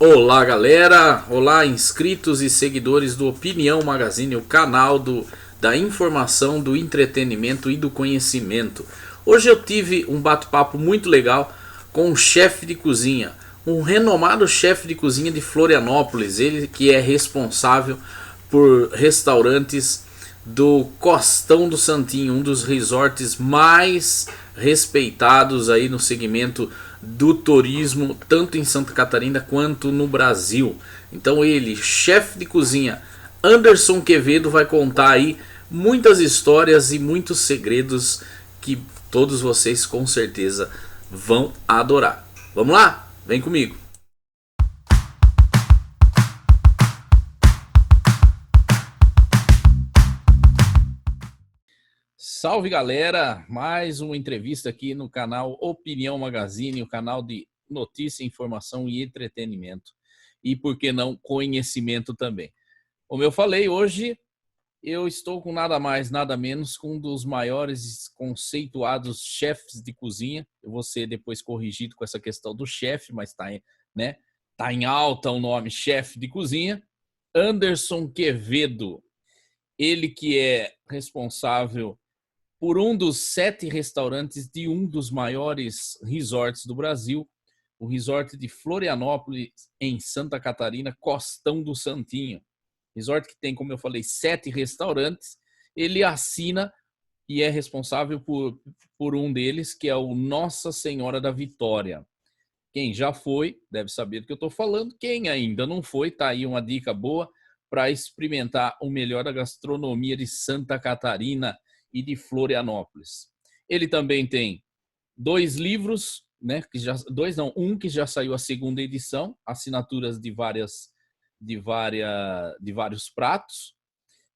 Olá, galera! Olá, inscritos e seguidores do Opinião Magazine, o canal da informação, do entretenimento e do conhecimento. Hoje eu tive um bate-papo muito legal com um chefe de cozinha, um renomado chefe de cozinha de Florianópolis, ele que é responsável por restaurantes do Costão do Santinho, um dos resorts mais respeitados aí no segmento do turismo, tanto em Santa Catarina quanto no Brasil. Então ele, chefe de cozinha Anderson Quevedo, vai contar aí muitas histórias e muitos segredos que todos vocês com certeza vão adorar. Vamos lá? Vem comigo. Salve, galera, mais uma entrevista aqui no canal Opinião Magazine, o canal de notícia, informação e entretenimento. E por que não conhecimento também. Como eu falei, hoje eu estou com nada mais, nada menos com um dos maiores conceituados chefes de cozinha. Eu vou ser depois corrigido com essa questão do chefe, mas né, tá em alta o nome chefe de cozinha. Anderson Quevedo, ele que é responsável por um dos 7 restaurantes de um dos maiores resorts do Brasil, o resort de Florianópolis, em Santa Catarina, Costão do Santinho. Resort que tem, como eu falei, 7 restaurantes. Ele assina e é responsável por um deles, que é o Nossa Senhora da Vitória. Quem já foi deve saber do que eu estou falando. Quem ainda não foi, tá aí uma dica boa para experimentar o melhor da gastronomia de Santa Catarina e de Florianópolis. Ele também tem 2 livros, né? Um que já saiu a segunda edição, assinaturas de vários pratos.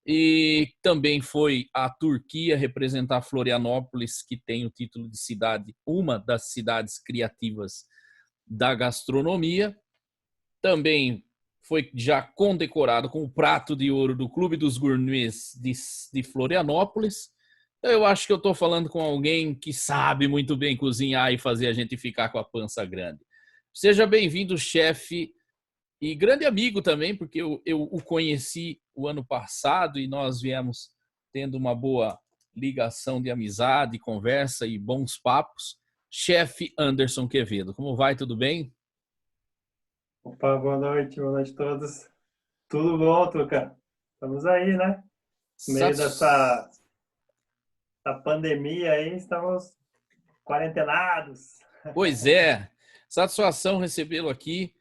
E também foi à Turquia representar Florianópolis, que tem o título de cidade, uma das cidades criativas da gastronomia. Também foi já condecorado com o prato de ouro do Clube dos Gourmets de Florianópolis. Eu acho que eu estou falando com alguém que sabe muito bem cozinhar e fazer a gente ficar com a pança grande. Seja bem-vindo, chefe, e grande amigo também, porque eu o conheci o ano passado e nós viemos tendo uma boa ligação de amizade, conversa e bons papos. Chefe Anderson Quevedo, como vai? Tudo bem? Opa, boa noite a todos. Tudo bom, Tuca? Estamos aí, né? No meio Satis... da pandemia aí, estamos quarentenados. Pois é, satisfação recebê-lo aqui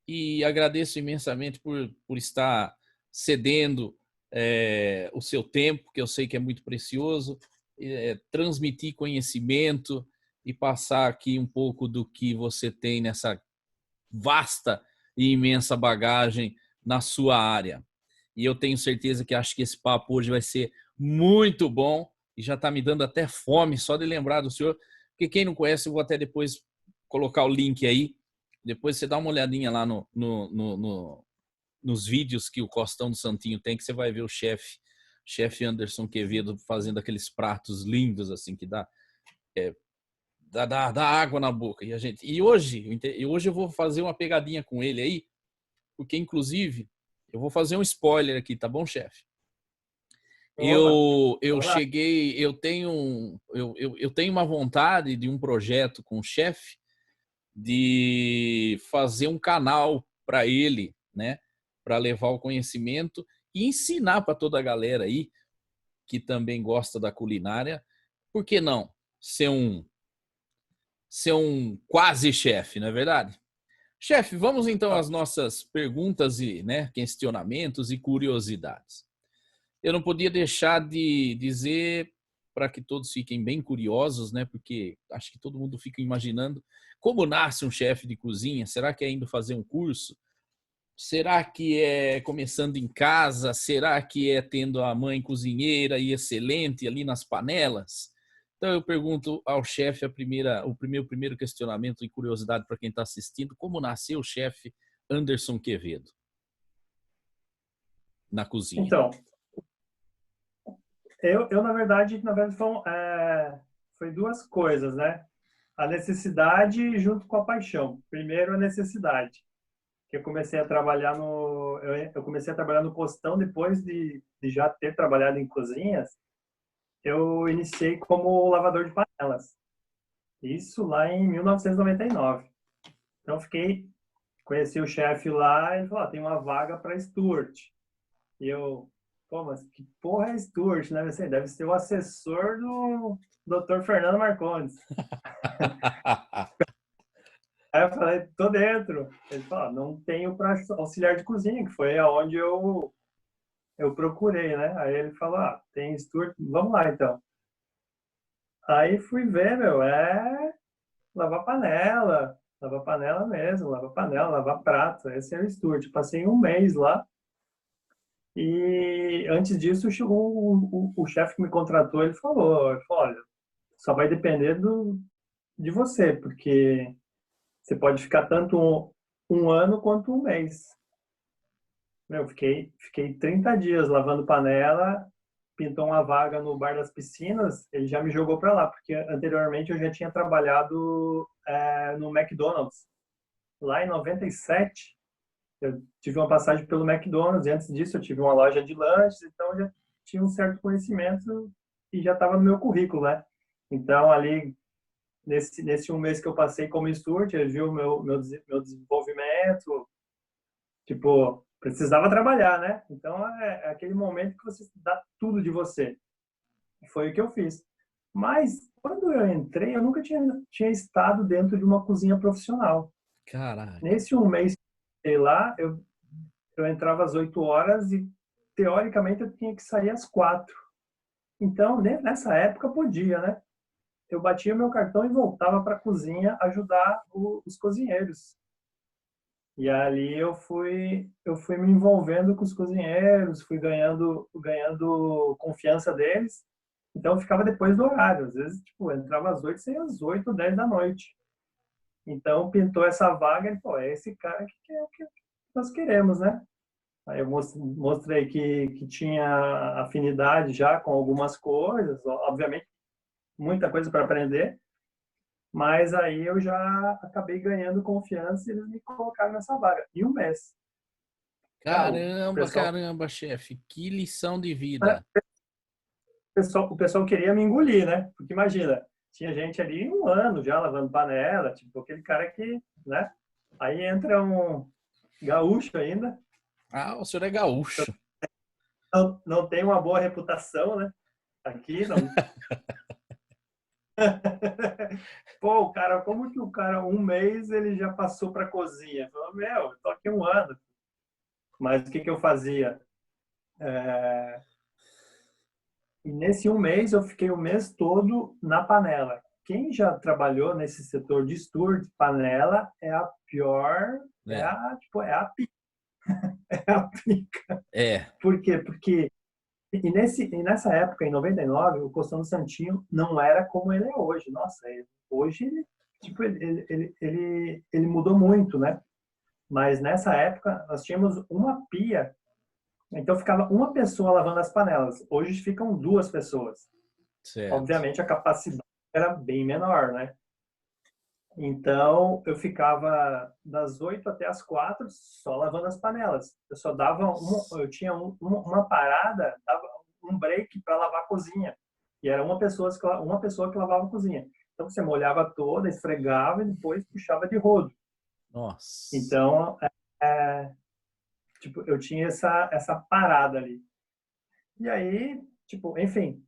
e agradeço imensamente por estar cedendo o seu tempo, que eu sei que é muito precioso, transmitir conhecimento e passar aqui um pouco do que você tem nessa vasta e imensa bagagem na sua área. E eu tenho certeza que acho que esse papo hoje vai ser muito bom e já está me dando até fome só de lembrar do senhor, porque quem não conhece, eu vou até depois colocar o link aí, depois você dá uma olhadinha lá nos vídeos que o Costão do Santinho tem, que você vai ver o chefe Anderson Quevedo fazendo aqueles pratos lindos assim que dá água na boca. E hoje eu vou fazer uma pegadinha com ele aí, porque inclusive eu vou fazer um spoiler aqui, tá bom, chefe? Opa, Eu vamos lá. cheguei, eu tenho uma vontade de um projeto com o chefe de fazer um canal para ele, né? Para levar o conhecimento e ensinar para toda a galera aí que também gosta da culinária, por que não ser um quase chefe, não é verdade? Chefe, vamos então às nossas perguntas e, né, questionamentos e curiosidades. Eu não podia deixar de dizer para que todos fiquem bem curiosos, né? Porque acho que todo mundo fica imaginando como nasce um chefe de cozinha. Será que é indo fazer um curso? Será que é começando em casa? Será que é tendo a mãe cozinheira e excelente ali nas panelas? Então eu pergunto ao chefe o primeiro questionamento e curiosidade para quem está assistindo: como nasceu o chefe Anderson Quevedo na cozinha? Então, na verdade foi duas coisas, né? A necessidade junto com a paixão. Primeiro, a necessidade. que eu comecei a trabalhar eu comecei a trabalhar no postão depois de já ter trabalhado em cozinhas. Eu iniciei como lavador de panelas. Isso lá em 1999. Então conheci o chefe lá e ele falou: tem uma vaga para Stuart. E eu, pô, mas que porra é Stuart, né? Deve ser o assessor do Dr. Fernando Marcondes. Aí eu falei: tô dentro. Ele falou: não tenho para auxiliar de cozinha, que foi aonde eu procurei, né? Aí ele falou: tem Stuart, vamos lá então. Aí fui ver, meu, lavar panela mesmo, lavar panela, lavar prato. Esse é o Stuart. Passei um mês lá. E antes disso, o chefe que me contratou, ele falou, olha, só vai depender de você, porque você pode ficar tanto um ano quanto um mês. Eu fiquei 30 dias lavando panela, pintou uma vaga no Bar das Piscinas, ele já me jogou para lá, porque anteriormente eu já tinha trabalhado no McDonald's. Lá em 97, eu tive uma passagem pelo McDonald's, e antes disso eu tive uma loja de lanches, então eu já tinha um certo conhecimento e já estava no meu currículo, né? Então, ali, nesse um mês que eu passei como steward, ele viu meu desenvolvimento, tipo, precisava trabalhar, né? Então, é aquele momento que você dá tudo de você. E foi o que eu fiz. Mas, quando eu entrei, eu nunca tinha estado dentro de uma cozinha profissional. Caraca. Nesse um mês que eu fiquei lá, eu entrava às 8 horas e, teoricamente, eu tinha que sair às 4. Então, nessa época, podia, né? Eu batia meu cartão e voltava para a cozinha ajudar os cozinheiros. E ali eu fui me envolvendo com os cozinheiros, fui ganhando confiança deles. Então, eu ficava depois do horário. Às vezes, tipo, eu entrava às 8, saía às 8 ou 10 da noite. Então, pintou essa vaga e, pô, é esse cara que é o que nós queremos, né? Aí eu mostrei que tinha afinidade já com algumas coisas, obviamente, muita coisa para aprender, mas aí eu já acabei ganhando confiança e eles me colocaram nessa vaga. E um mês. Cara, o Caramba, pessoal, caramba, chefe. Que lição de né, vida. o pessoal queria me engolir, né? Porque imagina, tinha gente ali um ano já lavando panela, tipo aquele cara que, né? Aí entra um gaúcho ainda, Ah, o senhor é gaúcho. não tem uma boa reputação, né? Aqui, não. Pô, o cara, como que o cara, um mês, ele já passou para cozinha? Falou, meu, eu tô aqui um ano. Mas o que que eu fazia? E nesse um mês, eu fiquei o mês todo na panela. Quem já trabalhou nesse setor de steward, panela é a pior, É, tipo, é a pica. é, Por quê? Porque nessa época, em 99, o Costão do Santinho não era como ele é hoje. Nossa, hoje tipo, ele mudou muito, né? Mas nessa época nós tínhamos uma pia, então ficava uma pessoa lavando as panelas. Hoje ficam duas pessoas. certo. Obviamente a capacidade era bem menor, né? Então eu ficava das 8 até as 4 só lavando as panelas. Eu só dava eu tinha uma parada, dava um break para lavar a cozinha. E era uma pessoa que lavava a cozinha. Então você molhava toda, esfregava e depois puxava de rodo. Nossa. Então, é, tipo, eu tinha essa parada ali. E aí, tipo, enfim,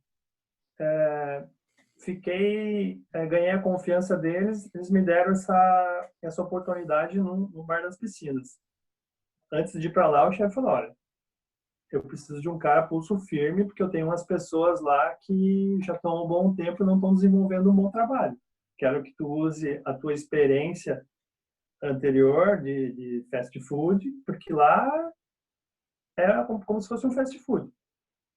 ganhei a confiança deles, eles me deram essa oportunidade no Bar das Piscinas. Antes de ir para lá, o chefe falou, olha, eu preciso de um cara pulso firme, porque eu tenho umas pessoas lá que já estão há um bom tempo e não estão desenvolvendo um bom trabalho. Quero que tu use a tua experiência anterior de fast food, porque lá era como se fosse um fast food.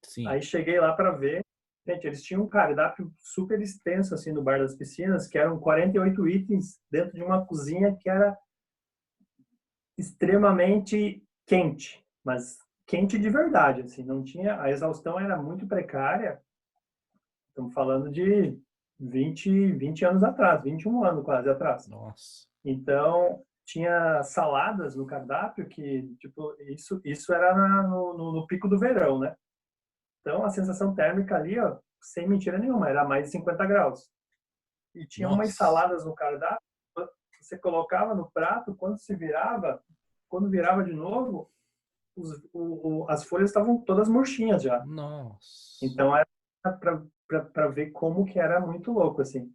Sim. Aí cheguei lá para ver. Gente, eles tinham um cardápio super extenso assim no Bar das Piscinas, que eram 48 itens dentro de uma cozinha que era extremamente quente, mas quente de verdade, assim, não tinha, a exaustão era muito precária. Estamos falando de 20 anos atrás, 21 anos quase atrás. Nossa. Então, tinha saladas no cardápio que, tipo, isso era no pico do verão, né? Então, a sensação térmica ali, ó, sem mentira nenhuma, era mais de 50 graus. E tinha umas Nossa. saladas no cardápio, você colocava no prato, quando virava de novo, as folhas estavam todas murchinhas já. Nossa. Então, era para ver como que era muito louco, assim.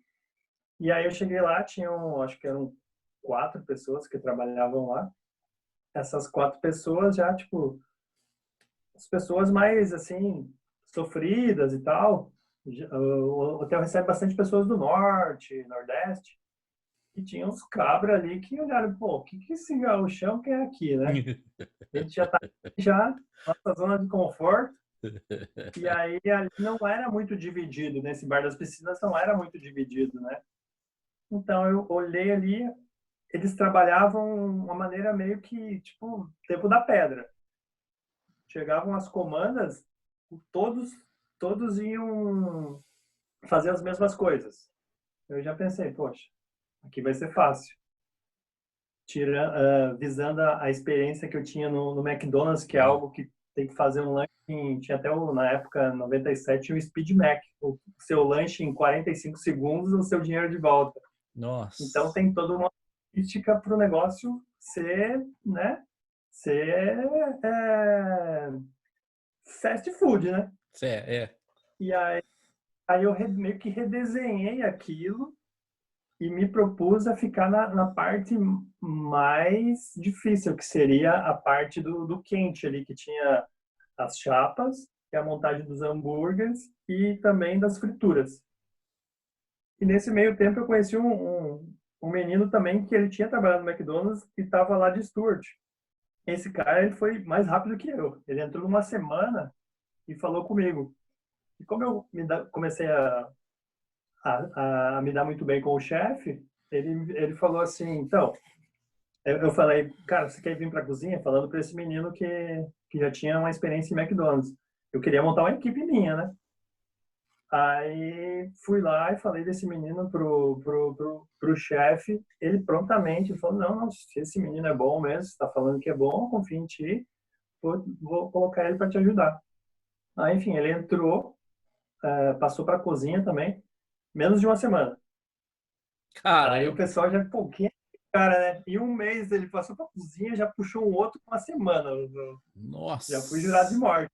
E aí eu cheguei lá, acho que eram 4 pessoas que trabalhavam lá. Essas 4 pessoas já, tipo, as pessoas mais, assim, sofridas e tal. O hotel recebe bastante pessoas do norte, nordeste, e tinha uns cabras ali que olharam, pô, o que que esse gauchão quer aqui, né? A gente já tá já nossa zona de conforto, e aí ali não era muito dividido, nesse bar das piscinas não era muito dividido, né? Então eu olhei ali, eles trabalhavam uma maneira meio que, tipo, tempo da pedra. Chegavam as comandas, todos todos iam fazer as mesmas coisas. Eu já pensei, poxa, aqui vai ser fácil. Visando a experiência que eu tinha no McDonald's, que é Sim. algo que tem que fazer um lanche, tinha até na época, 97, o Speed Mac, o seu lanche em 45 segundos, o seu dinheiro de volta. Então Nossa. tem toda uma logística para o negócio ser, né, ser fast food, né? É. E aí eu meio que redesenhei aquilo e me propus a ficar na parte mais difícil, que seria a parte do quente ali, que tinha as chapas, que é a montagem dos hambúrgueres e também das frituras. E nesse meio tempo eu conheci um menino também que ele tinha trabalhado no McDonald's e estava lá de Stuart. Esse cara ele foi mais rápido que eu. Ele entrou numa semana e falou comigo. E como eu comecei a me dar muito bem com o chefe, ele falou assim, então, eu falei, cara, você quer vir para a cozinha? Falando para esse menino que já tinha uma experiência em McDonald's. Eu queria montar uma equipe minha, né? Aí fui lá e falei desse menino pro chefe. Ele prontamente falou, não, se esse menino é bom mesmo, você está falando que é bom, confio em ti, vou colocar ele para te ajudar. Aí, enfim, ele entrou, passou para a cozinha também, menos de uma semana. Aí o Caramba. pessoal já, pô, quem é esse cara, né? Em um mês ele passou para a cozinha, já puxou um outro com uma semana. Já fui jurado de Nossa. morte.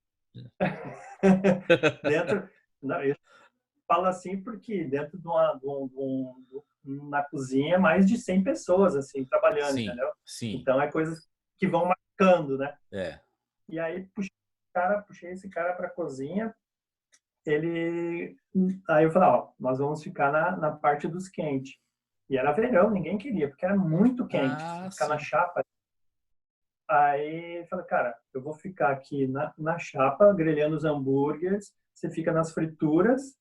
Dentro, não, eu falo assim porque dentro na cozinha, mais de 100 pessoas, assim, trabalhando, Sim, entendeu? sim. Então, é coisas que vão marcando, né? É. E aí, puxei esse cara para a cozinha, ele... Aí eu falei, ó, nós vamos ficar na parte dos quentes. E era verão, ninguém queria, porque era muito quente. Você Ah, ficar na sim. chapa. Aí eu falei, cara, eu vou ficar aqui na chapa, grelhando os hambúrgueres, você fica nas frituras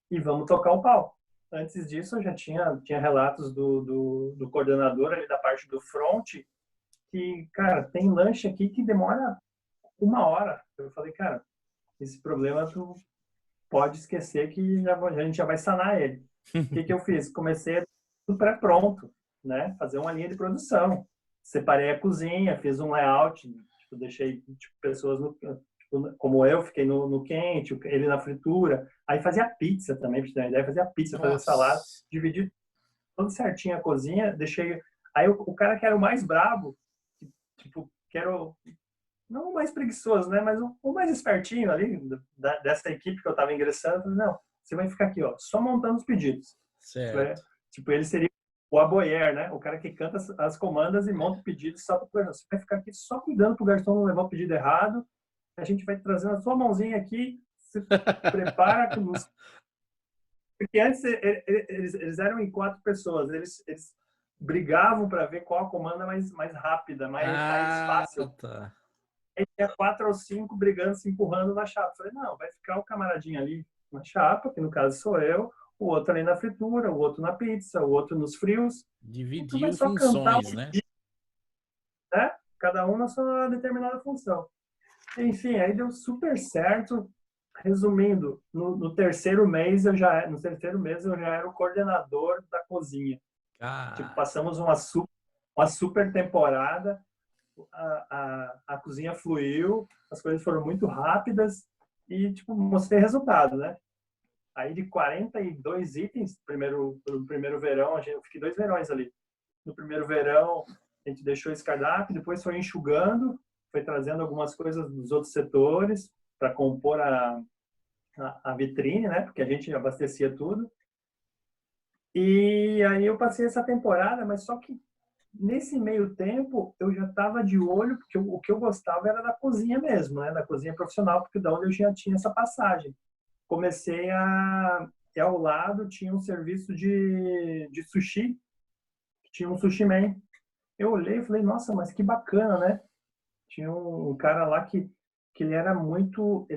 e vamos tocar o pau. Antes disso, eu já tinha relatos do coordenador ali da parte do front, que, cara, tem lanche aqui que demora 1 hora. Eu falei, cara, esse problema tu pode esquecer que a gente já vai sanar ele. O que que eu fiz? Comecei tudo pré-pronto, né? Fazer uma linha de produção. Separei a cozinha, fiz um layout, tipo, deixei tipo, pessoas tipo, como eu, fiquei no quente, ele na fritura. Aí fazia pizza também, pra você ter uma ideia, fazia pizza, fazia salada, Nossa. dividi tudo certinho a cozinha, deixei. Aí o cara que era o mais brabo, tipo, que era não o mais preguiçoso, né? Mas o mais espertinho ali, dessa equipe que eu estava ingressando, eu falei, não, você vai ficar aqui, ó, só montando os pedidos. Certo. Tipo, ele seria o aboyer, né? O cara que canta as comandas e monta o pedido só para o garçom. Você vai ficar aqui só cuidando para o garçom não levar o pedido errado. A gente vai trazendo a sua mãozinha aqui, se prepara com os... Porque antes eles eram em 4 pessoas, eles brigavam para ver qual a comanda mais rápida, mais Ah, fácil. tá. Aí tinha 4 ou 5 brigando, se empurrando na chapa. Falei, não, vai ficar o camaradinho ali na chapa, que no caso sou eu, o outro ali na fritura, o outro na pizza, o outro nos frios. E tu vai Dividiu só cantar o funções, né? pedido, né? Cada um na sua determinada função. Enfim, aí deu super certo. Resumindo, no terceiro mês eu já era o coordenador da cozinha. Tipo, Ah, passamos uma super temporada, a cozinha fluiu, as coisas foram muito rápidas e, tipo, mostrei resultado, né? Aí de 42 itens, no primeiro verão, eu fiquei 2 verões ali. No primeiro verão, a gente deixou esse cardápio, depois foi enxugando, foi trazendo algumas coisas dos outros setores para compor a vitrine, né? Porque a gente abastecia tudo. E aí eu passei essa temporada, mas só que nesse meio tempo eu já estava de olho, porque o que eu gostava era da cozinha mesmo, né? Da cozinha profissional, porque da onde eu já tinha essa passagem. Comecei e ao lado tinha um serviço de sushi, tinha um sushi man. Eu olhei e falei, nossa, mas que bacana, né? Tinha um cara lá que ele era muito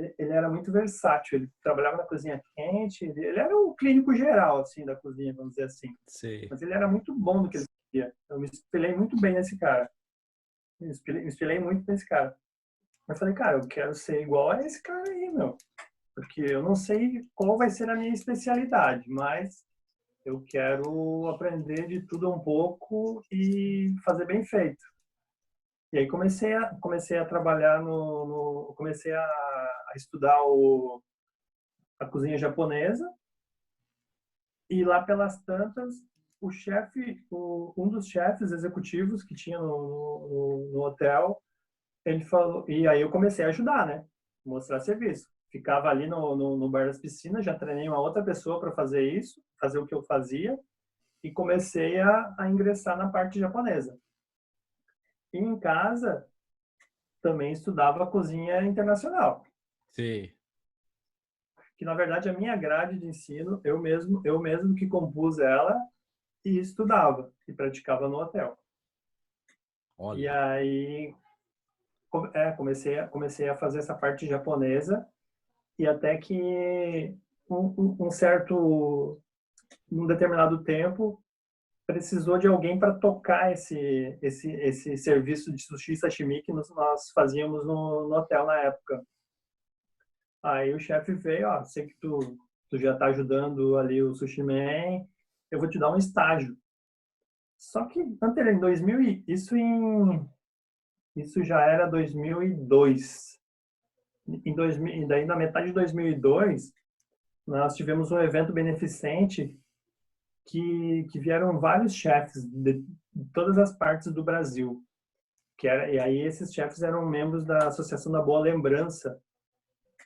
versátil. Ele trabalhava na cozinha quente, ele era um clínico geral, assim, da cozinha, vamos dizer assim. Sei. Mas ele era muito bom no que ele fazia. Eu me espelhei muito bem nesse cara. Me espelhei muito nesse cara. Eu falei, cara, eu quero ser igual a esse cara aí, meu. Porque eu não sei qual vai ser a minha especialidade, mas eu quero aprender de tudo um pouco e fazer bem feito. E aí comecei a trabalhar comecei a estudar a cozinha japonesa e lá pelas tantas um dos chefes executivos que tinha no hotel, ele falou, e aí eu comecei a ajudar, né? Mostrar serviço. Ficava ali no bar das piscinas, já treinei uma outra pessoa para fazer isso, fazer o que eu fazia e comecei a ingressar na parte japonesa. E em casa também estudava cozinha internacional, Sei. que na verdade a minha grade de ensino, eu mesmo que compus ela e estudava e praticava no hotel. E Olha. aí comecei a fazer essa parte japonesa e até que um certo, num determinado tempo, precisou de alguém para tocar esse serviço de sushi e sashimi que nós fazíamos no hotel na época. Aí o chefe veio, ó, sei que tu já está ajudando ali o Sushi Man, eu vou te dar um estágio. Só que, anterior, em 2000, isso já era 2002. Em 2000, e daí na metade de 2002, nós tivemos um evento beneficente que vieram vários chefes de todas as partes do Brasil. E aí esses chefes eram membros da Associação da Boa Lembrança.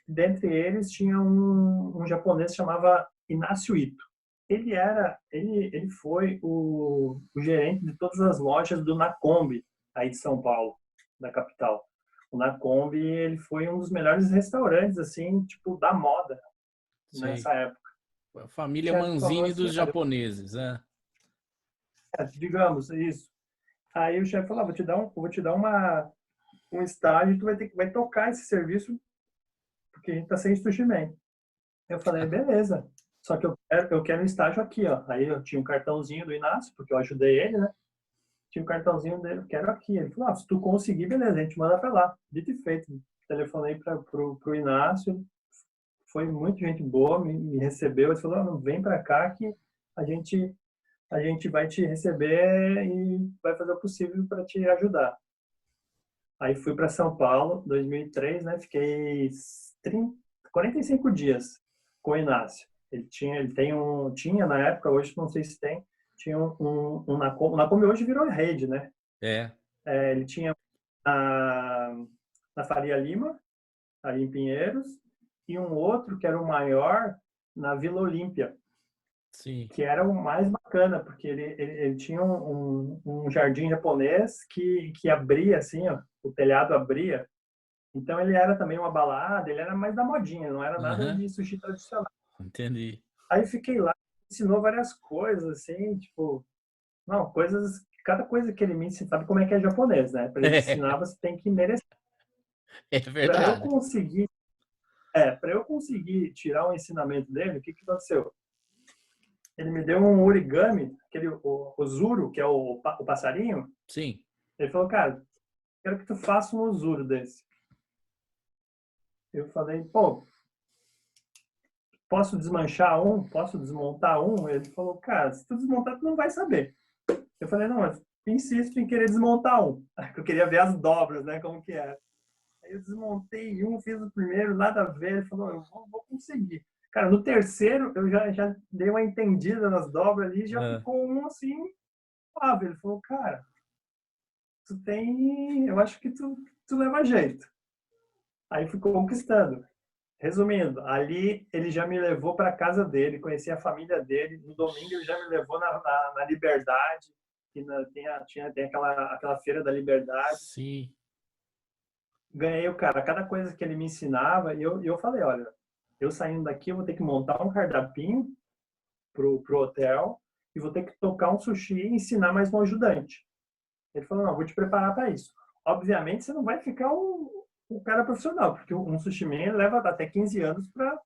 Dentre eles tinha um japonês que chamava Inácio Ito. Ele foi o gerente de todas as lojas do Nakombi, aí de São Paulo, da capital. O Nakombi, ele foi um dos melhores restaurantes, assim, tipo, da moda Sei. nessa época. A O família chefe falou Manzini assim, dos olha, japoneses, né? digamos, isso. Aí o chefe falou, vou te dar um estágio, tu vai tocar esse serviço, porque a gente tá sem sushi man. Eu falei, beleza. Só que eu quero um estágio aqui, ó. Aí eu tinha um cartãozinho do Inácio, porque eu ajudei ele, né? Tinha um cartãozinho dele, eu quero aqui. Ele falou, se tu conseguir, beleza, a gente manda pra lá. Dito e feito. Telefonei pro Inácio, foi muito gente boa, me recebeu. Ele falou, não, vem pra cá que a gente, a gente vai te receber e vai fazer o possível para te ajudar. Aí fui para São Paulo, 2003, né? Fiquei 45 dias com o Inácio. Tinha na época, hoje não sei se tem, tinha um Nacome. O Nacome hoje virou rede, né? É. Ele tinha na Faria Lima, ali em Pinheiros, e um outro que era o maior na Vila Olímpia, Sim. que era o mais bacana, porque ele tinha um jardim japonês que abria assim, ó, o telhado abria. Então ele era também uma balada, ele era mais da modinha, não era nada Aham. de sushi tradicional. Entendi. Aí fiquei lá, ensinou várias coisas, assim, tipo, não, cada coisa que ele me ensina, sabe como é que é japonês, né? Para ele ensinar, você tem que merecer. É Para eu verdade. conseguir, para eu conseguir tirar um ensinamento dele, o que que aconteceu? Ele me deu um origami, o zuru, que é o passarinho. Sim. Ele falou, cara, quero que tu faça um zuru desse. Eu falei, pô, posso desmanchar um? Posso desmontar um? Ele falou, cara, se tu desmontar, tu não vai saber. Eu falei, não, mas insisto em querer desmontar um. Eu queria ver as dobras, né? Como que era. Aí eu desmontei um, fiz o primeiro, nada a ver. Ele falou, eu vou conseguir. Cara, no terceiro, eu já dei uma entendida nas dobras ali, já Ah, ficou um assim, suave. Ele falou, cara, tu tem. Eu acho que tu leva jeito. Aí fui conquistando. Resumindo, ali ele já me levou para casa dele, conheci a família dele. No domingo ele já me levou na Liberdade, que tem aquela feira da Liberdade. sim. Ganhei o cara. Cada coisa que ele me ensinava, eu falei, olha, eu saindo daqui, eu vou ter que montar um cardápio pro hotel e vou ter que tocar um sushi e ensinar mais um ajudante. Ele falou, não, vou te preparar para isso. Obviamente, você não vai ficar um cara profissional, porque um sushi man leva até 15 anos para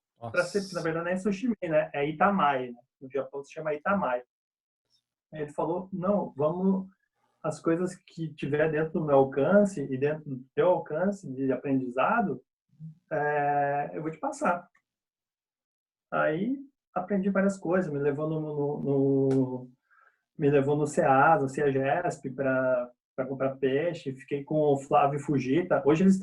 ser, na Nossa. verdade não é sushi man, né? É itamai, né? No Japão se chama itamai. Aí ele falou, não, vamos, as coisas que tiver dentro do meu alcance e dentro do teu alcance de aprendizado, eu vou te passar. Aí aprendi várias coisas, me levou no Ceasa, no CEAGESP para comprar peixe, fiquei com o Flávio Fujita. Hoje eles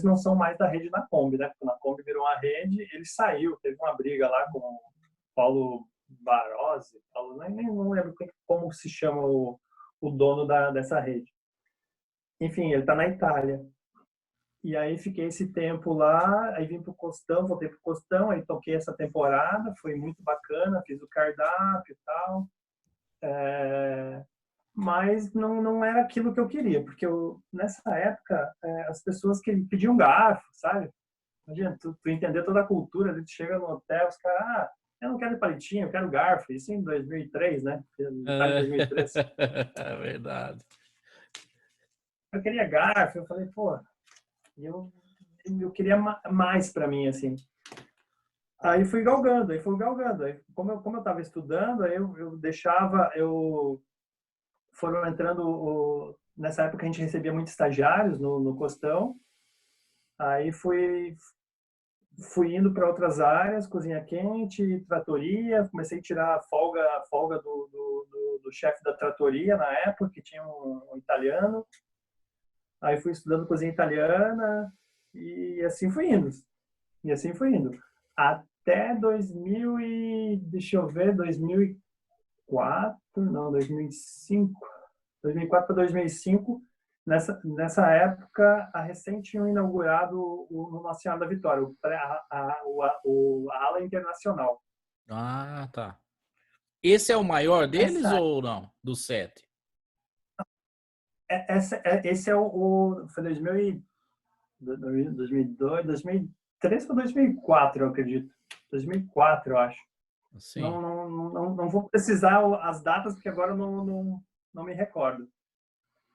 não são mais da rede Nacombi, né? Porque a Nacombi virou uma rede, ele saiu, teve uma briga lá com o Paulo Barozzi, nem não lembro como se chama o dono dessa rede. Enfim, ele está na Itália. E aí fiquei esse tempo lá, aí vim pro Costão, voltei pro Costão, aí toquei essa temporada, foi muito bacana, fiz o cardápio e tal. Mas não era aquilo que eu queria, porque nessa época as pessoas que pediam garfo, sabe? Imagina, tu entender toda a cultura, tu chega no hotel, os caras, eu não quero palitinho, eu quero garfo. Isso em 2003, né? Metade de É. 2003. É verdade. Eu queria garfo, eu falei, pô, eu queria mais para mim, assim. Aí fui galgando, aí fui galgando. Aí, como eu estava estudando, aí eu deixava, foram entrando, nessa época a gente recebia muitos estagiários no Costão, aí fui indo para outras áreas, cozinha quente, tratoria, comecei a tirar a folga do chefe da tratoria na época, que tinha um italiano, aí fui estudando cozinha italiana e assim fui indo, e assim fui indo. Até 2000 e, deixa eu ver, 2004, não, 2005, 2004 para 2005. Nessa época, a recente tinham inaugurado o Nossa Senhora da Vitória, a ala internacional. Ah, tá. Esse é o maior deles Essa, ou não? Dos 7? esse é foi 2002, 2003 para 2004, eu acredito. 2004, eu acho. Sim. Não vou precisar as datas, porque agora eu não me recordo.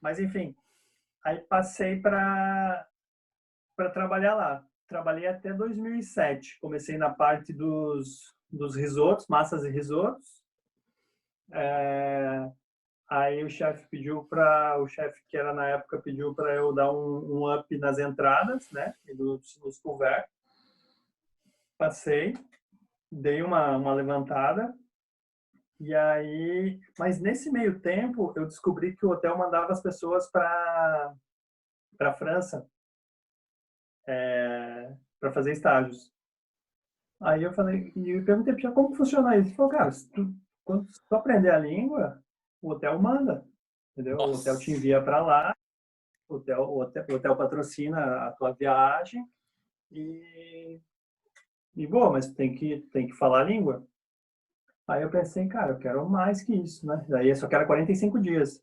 Mas, enfim, aí passei para trabalhar lá. Trabalhei até 2007. Comecei na parte dos risotos, massas e risotos. Aí o chefe que era na época pediu para eu dar um up nas entradas, né? E nos couvert. Passei, dei uma levantada. E aí, mas nesse meio tempo, eu descobri que o hotel mandava as pessoas para França, para fazer estágios. Aí eu falei, e eu perguntei para como funciona isso. Ele falou, cara, quando tu aprender a língua, o hotel manda, entendeu? O hotel te Nossa. envia para lá, o hotel patrocina a tua viagem e boa, mas tem que falar a língua. Aí eu pensei, cara, eu quero mais que isso, né? Daí eu só quero 45 dias.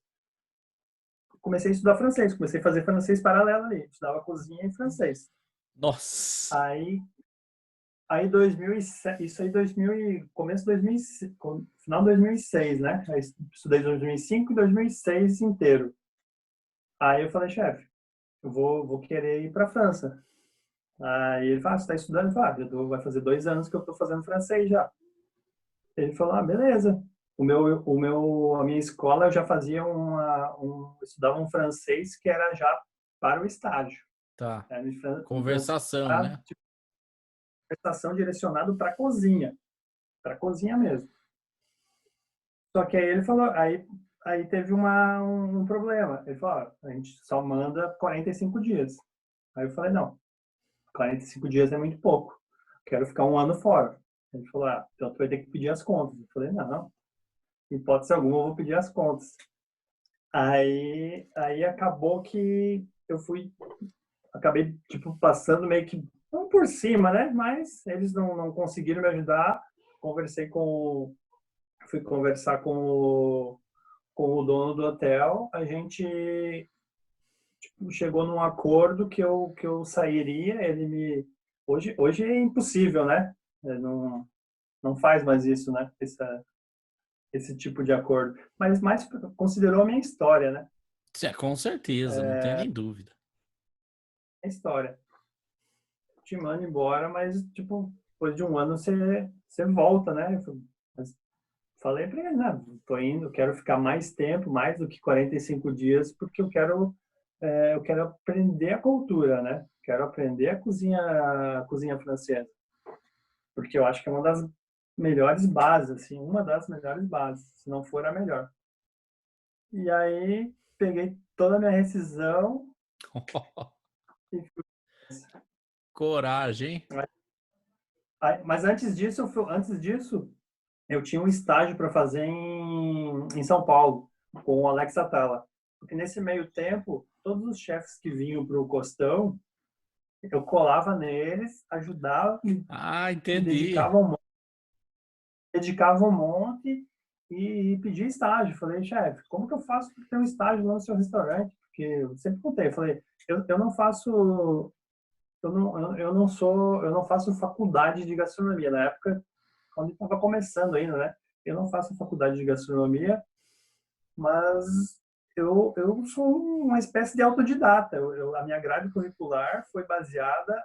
Comecei a estudar francês, comecei a fazer francês paralelo ali, estudava cozinha em francês. Nossa. Aí 2007, isso aí 2000 começo de 2006, final de 2006, né? Aí estudei 2005 e 2006 inteiro. Aí eu falei, chefe, eu vou querer ir para a França. Aí ele falou, você está estudando? Eu falei, vai fazer 2 anos que eu estou fazendo francês já. Ele falou, beleza. A minha escola eu já fazia estudava um francês que era já para o estágio. Tá. Era um francês Conversação, para né? conversação direcionado para cozinha mesmo. Só que aí ele falou, aí Aí teve um problema. Ele falou, a gente só manda 45 dias. Aí eu falei, não, 45 dias é muito pouco. Quero ficar um ano fora. Ele falou, então tu vai ter que pedir as contas. Eu falei, não, hipótese alguma eu vou pedir as contas. Aí acabou que eu acabei, tipo, passando meio que, não por cima, né? Mas eles não conseguiram me ajudar. Fui conversar com o dono do hotel. A gente chegou num acordo que eu sairia. Hoje é impossível, né? Não faz mais isso, né? Esse tipo de acordo. Mas mais considerou a minha história, né? Com certeza, não tenha nem dúvida. A história. Te manda embora, mas, tipo, depois de um ano você volta, né? Mas falei pra ele, né? Tô indo, quero ficar mais tempo, mais do que 45 dias, porque eu quero aprender a cultura, né? Quero aprender a cozinha francesa, porque eu acho que é uma das melhores bases, assim, uma das melhores bases, se não for a melhor. E aí peguei toda a minha rescisão e fui. Coragem, hein? Mas antes disso, eu tinha um estágio para fazer em São Paulo, com o Alex Atala. Porque nesse meio tempo, todos os chefes que vinham para o Costão, eu colava neles, ajudava, me Entendi. dedicava um monte e pedia estágio. Falei, chefe, como que eu faço para ter um estágio lá no seu restaurante? Porque eu sempre contei, falei, eu não faço, eu não faço faculdade de gastronomia. Na época, quando estava começando ainda, né? Eu não faço faculdade de gastronomia, mas eu sou uma espécie de autodidata. A minha grade curricular foi baseada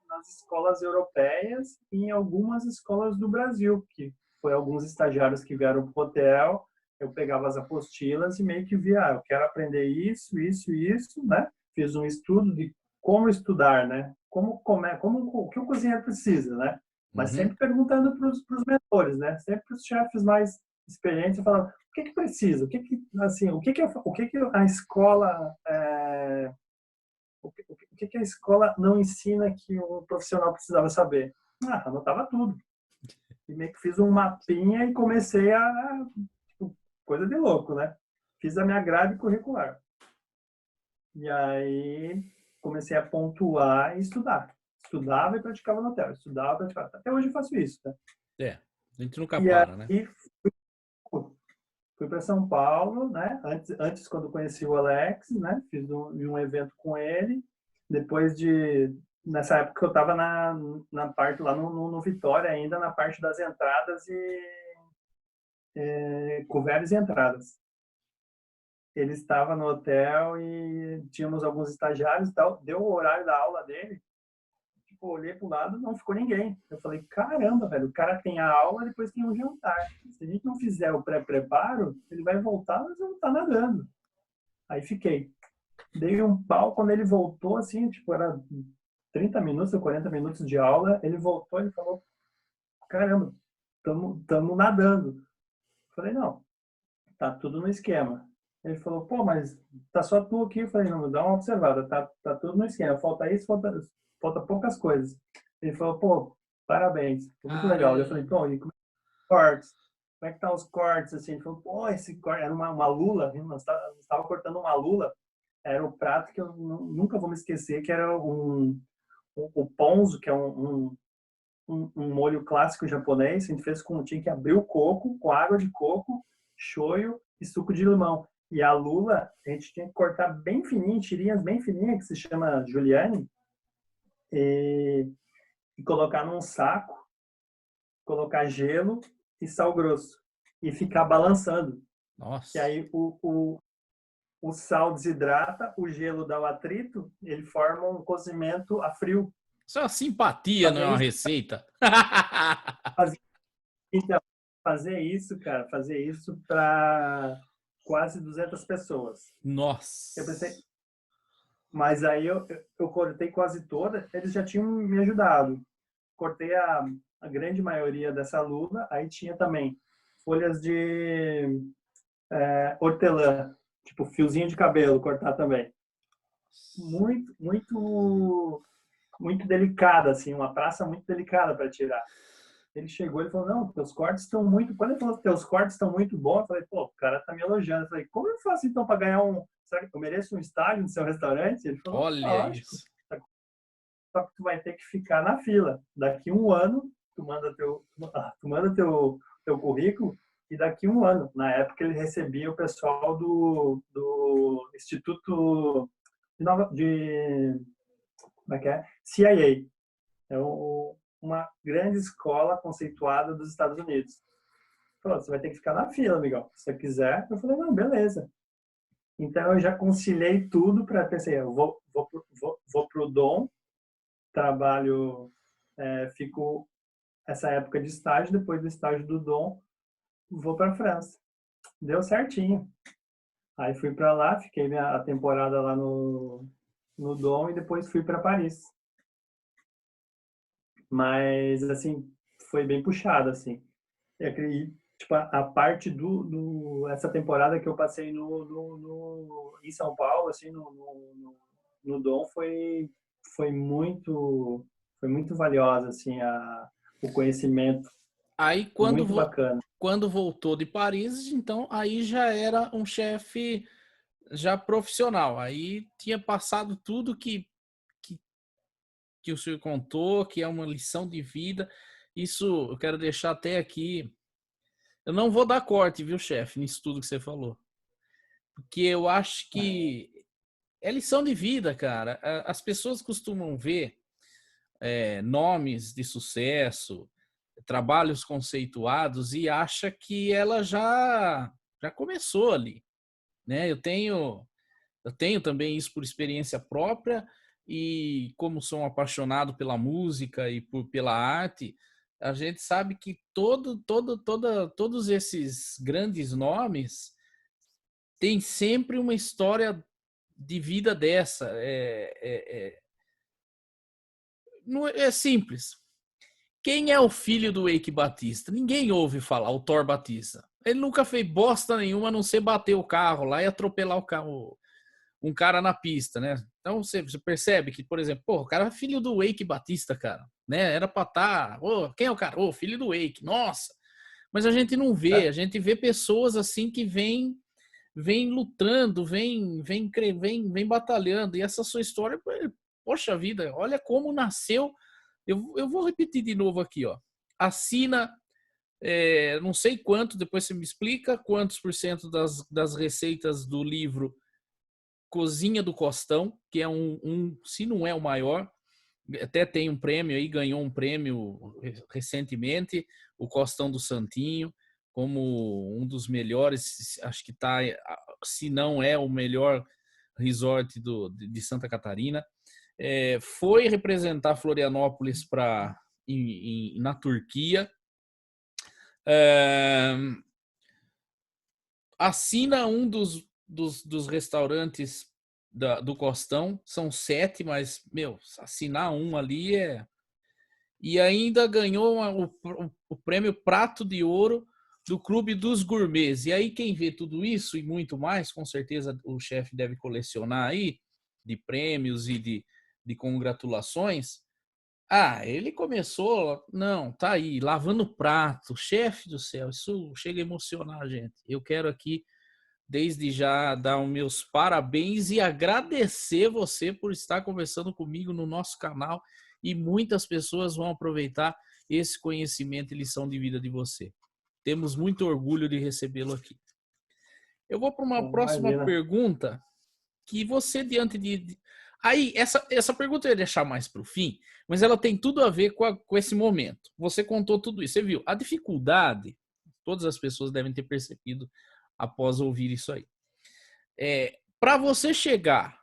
nas escolas europeias e em algumas escolas do Brasil, que foi alguns estagiários que vieram para o hotel. Eu pegava as apostilas e meio que via, eu quero aprender isso, isso, isso, né? Fiz um estudo de como estudar, né? Como comer, o que o cozinheiro precisa, né? Mas Uhum. sempre perguntando para os mentores, né? Sempre os chefes mais experientes, eu falava, o que precisa? Assim, o que a escola o que a escola não ensina que o profissional precisava saber? Anotava tudo. E meio que fiz um mapinha e comecei tipo, coisa de louco, né? Fiz a minha grade curricular. E aí comecei a pontuar e estudar. Estudava e praticava no hotel. Estudava e praticava. Até hoje eu faço isso, né? A gente nunca E para, né? aí fui para São Paulo, né? Antes, quando conheci o Alex, né? Fiz um evento com ele. Nessa época eu estava na parte lá no Vitória ainda, na parte das entradas e couveres e entradas. Ele estava no hotel e tínhamos alguns estagiários e tal. Deu o horário da aula dele. Tipo, olhei pro lado, não ficou ninguém. Eu falei, caramba, velho, o cara tem a aula, depois tem um jantar. Se a gente não fizer o pré-preparo, ele vai voltar, mas não tá nadando. Aí fiquei. Dei um pau quando ele voltou, assim, tipo, era 30 minutos ou 40 minutos de aula. Ele voltou e falou, caramba, tamo nadando. Eu falei, não, tá tudo no esquema. Ele falou, pô, mas tá só tu aqui. Eu falei, não, dá uma observada, tá tudo no esquema. Falta isso, falta poucas coisas. Ele falou, pô, parabéns, foi muito legal. Eu falei, Caramba. pô, e como é que tá os cortes? Como é que tá os cortes? Assim, ele falou, pô, esse corte era uma lula, nós estava cortando uma lula. Era o prato que eu nunca vou me esquecer, que era o ponzu, que é um molho clássico japonês. A gente tinha que abrir o coco com água de coco, shoyu e suco de limão. E a lula, a gente tinha que cortar bem fininho, tirinhas bem fininhas, que se chama julienne, e, e colocar num saco, colocar gelo e sal grosso. E ficar balançando. Que Nossa. aí o sal desidrata, o gelo dá o atrito, ele forma um cozimento a frio. Isso é uma simpatia, não é Fazer uma isso, receita. fazer, então, cara, fazer isso para quase 200 pessoas. Eu pensei, Nossa. mas aí eu cortei quase toda, eles já tinham me ajudado. Cortei a grande maioria dessa lula, aí tinha também folhas hortelã, tipo fiozinho de cabelo, cortar também. Muito, muito, muito delicada, assim, uma praça muito delicada para tirar. Ele chegou e falou, não, teus cortes estão muito... Quando ele falou, teus cortes estão muito bons, eu falei, pô, o cara tá me elogiando. Eu falei, como eu faço então para ganhar um... Será que eu mereço um estágio no seu restaurante? Ele falou, Olha lógico, isso. só que tu vai ter que ficar na fila. Daqui um ano, tu manda teu currículo e daqui um ano. Na época ele recebia o pessoal do Instituto de como é que é? CIA. Uma grande escola conceituada dos Estados Unidos. Falou, você vai ter que ficar na fila, amigão. Se você quiser. Eu falei, não, beleza. Então eu já conciliei tudo para pensei, eu vou pro Dom, trabalho, fico essa época de estágio, depois do estágio do Dom, vou para a França. Deu certinho. Aí fui para lá, fiquei a temporada lá no Dom e depois fui para Paris. Mas, assim, foi bem puxado, assim. Eu acredito, tipo, a parte essa temporada que eu passei em São Paulo, assim, no Dom, foi muito valiosa, assim, o conhecimento, Aí, muito bacana. quando voltou de Paris, então aí já era um chefe já profissional. Aí tinha passado tudo que, que o senhor contou, que é uma lição de vida. Isso eu quero deixar até aqui. Eu não vou dar corte, viu, chefe, nisso tudo que você falou. Porque eu acho que é lição de vida, cara. As pessoas costumam ver nomes de sucesso, trabalhos conceituados e acha que ela já começou ali, né? Eu tenho também isso por experiência própria e como sou um apaixonado pela música e pela arte, a gente sabe que todos esses grandes nomes têm sempre uma história de vida dessa. Não é simples. Quem é o filho do Eike Batista? Ninguém ouve falar, o Thor Batista. Ele nunca fez bosta nenhuma a não ser bater o carro lá e atropelar um cara na pista, né? Então você percebe que, por exemplo, pô, o cara é filho do Eike Batista, cara, né? Era pra estar. Oh, quem é o cara? Oh, filho do Eike, nossa! Mas a gente não vê, a gente vê pessoas assim que vem lutando, vem batalhando. E essa sua história, poxa vida, olha como nasceu. Eu vou repetir de novo aqui, ó. Assina, não sei quanto, depois você me explica quantos por cento das receitas do livro Cozinha do Costão, que é se não é o maior, até tem um prêmio aí, ganhou um prêmio recentemente, o Costão do Santinho, como um dos melhores, acho que tá, se não é o melhor resort de Santa Catarina. Foi representar Florianópolis na Turquia. Assina um dos restaurantes do Costão, são 7, mas, meu, assinar um ali é... E ainda ganhou o prêmio Prato de Ouro do Clube dos Gourmets. E aí quem vê tudo isso e muito mais, com certeza o chefe deve colecionar aí, de prêmios e de congratulações. Ah, ele começou, não, tá aí, lavando prato, chefe do céu, isso chega a emocionar a gente. Eu quero aqui, desde já, dar os meus parabéns e agradecer você por estar conversando comigo no nosso canal e muitas pessoas vão aproveitar esse conhecimento e lição de vida de você. Temos muito orgulho de recebê-lo aqui. Eu vou para uma próxima Imagina. pergunta que você, diante de... Aí, essa pergunta eu ia deixar mais para o fim, mas ela tem tudo a ver com esse momento. Você contou tudo isso, você viu. A dificuldade, todas as pessoas devem ter percebido após ouvir isso aí. Para você chegar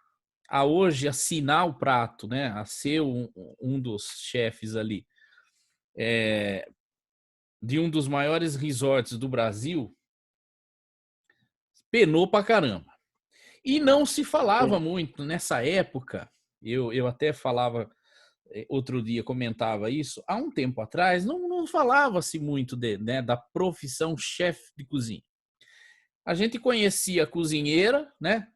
a hoje assinar o prato, né, a ser um dos chefes ali, de um dos maiores resorts do Brasil, penou pra caramba. E não se falava Sim. muito nessa época. Eu até falava outro dia, comentava isso. Há um tempo atrás, não falava-se muito né, da profissão chefe de cozinha. a gente conhecia a cozinheira, né?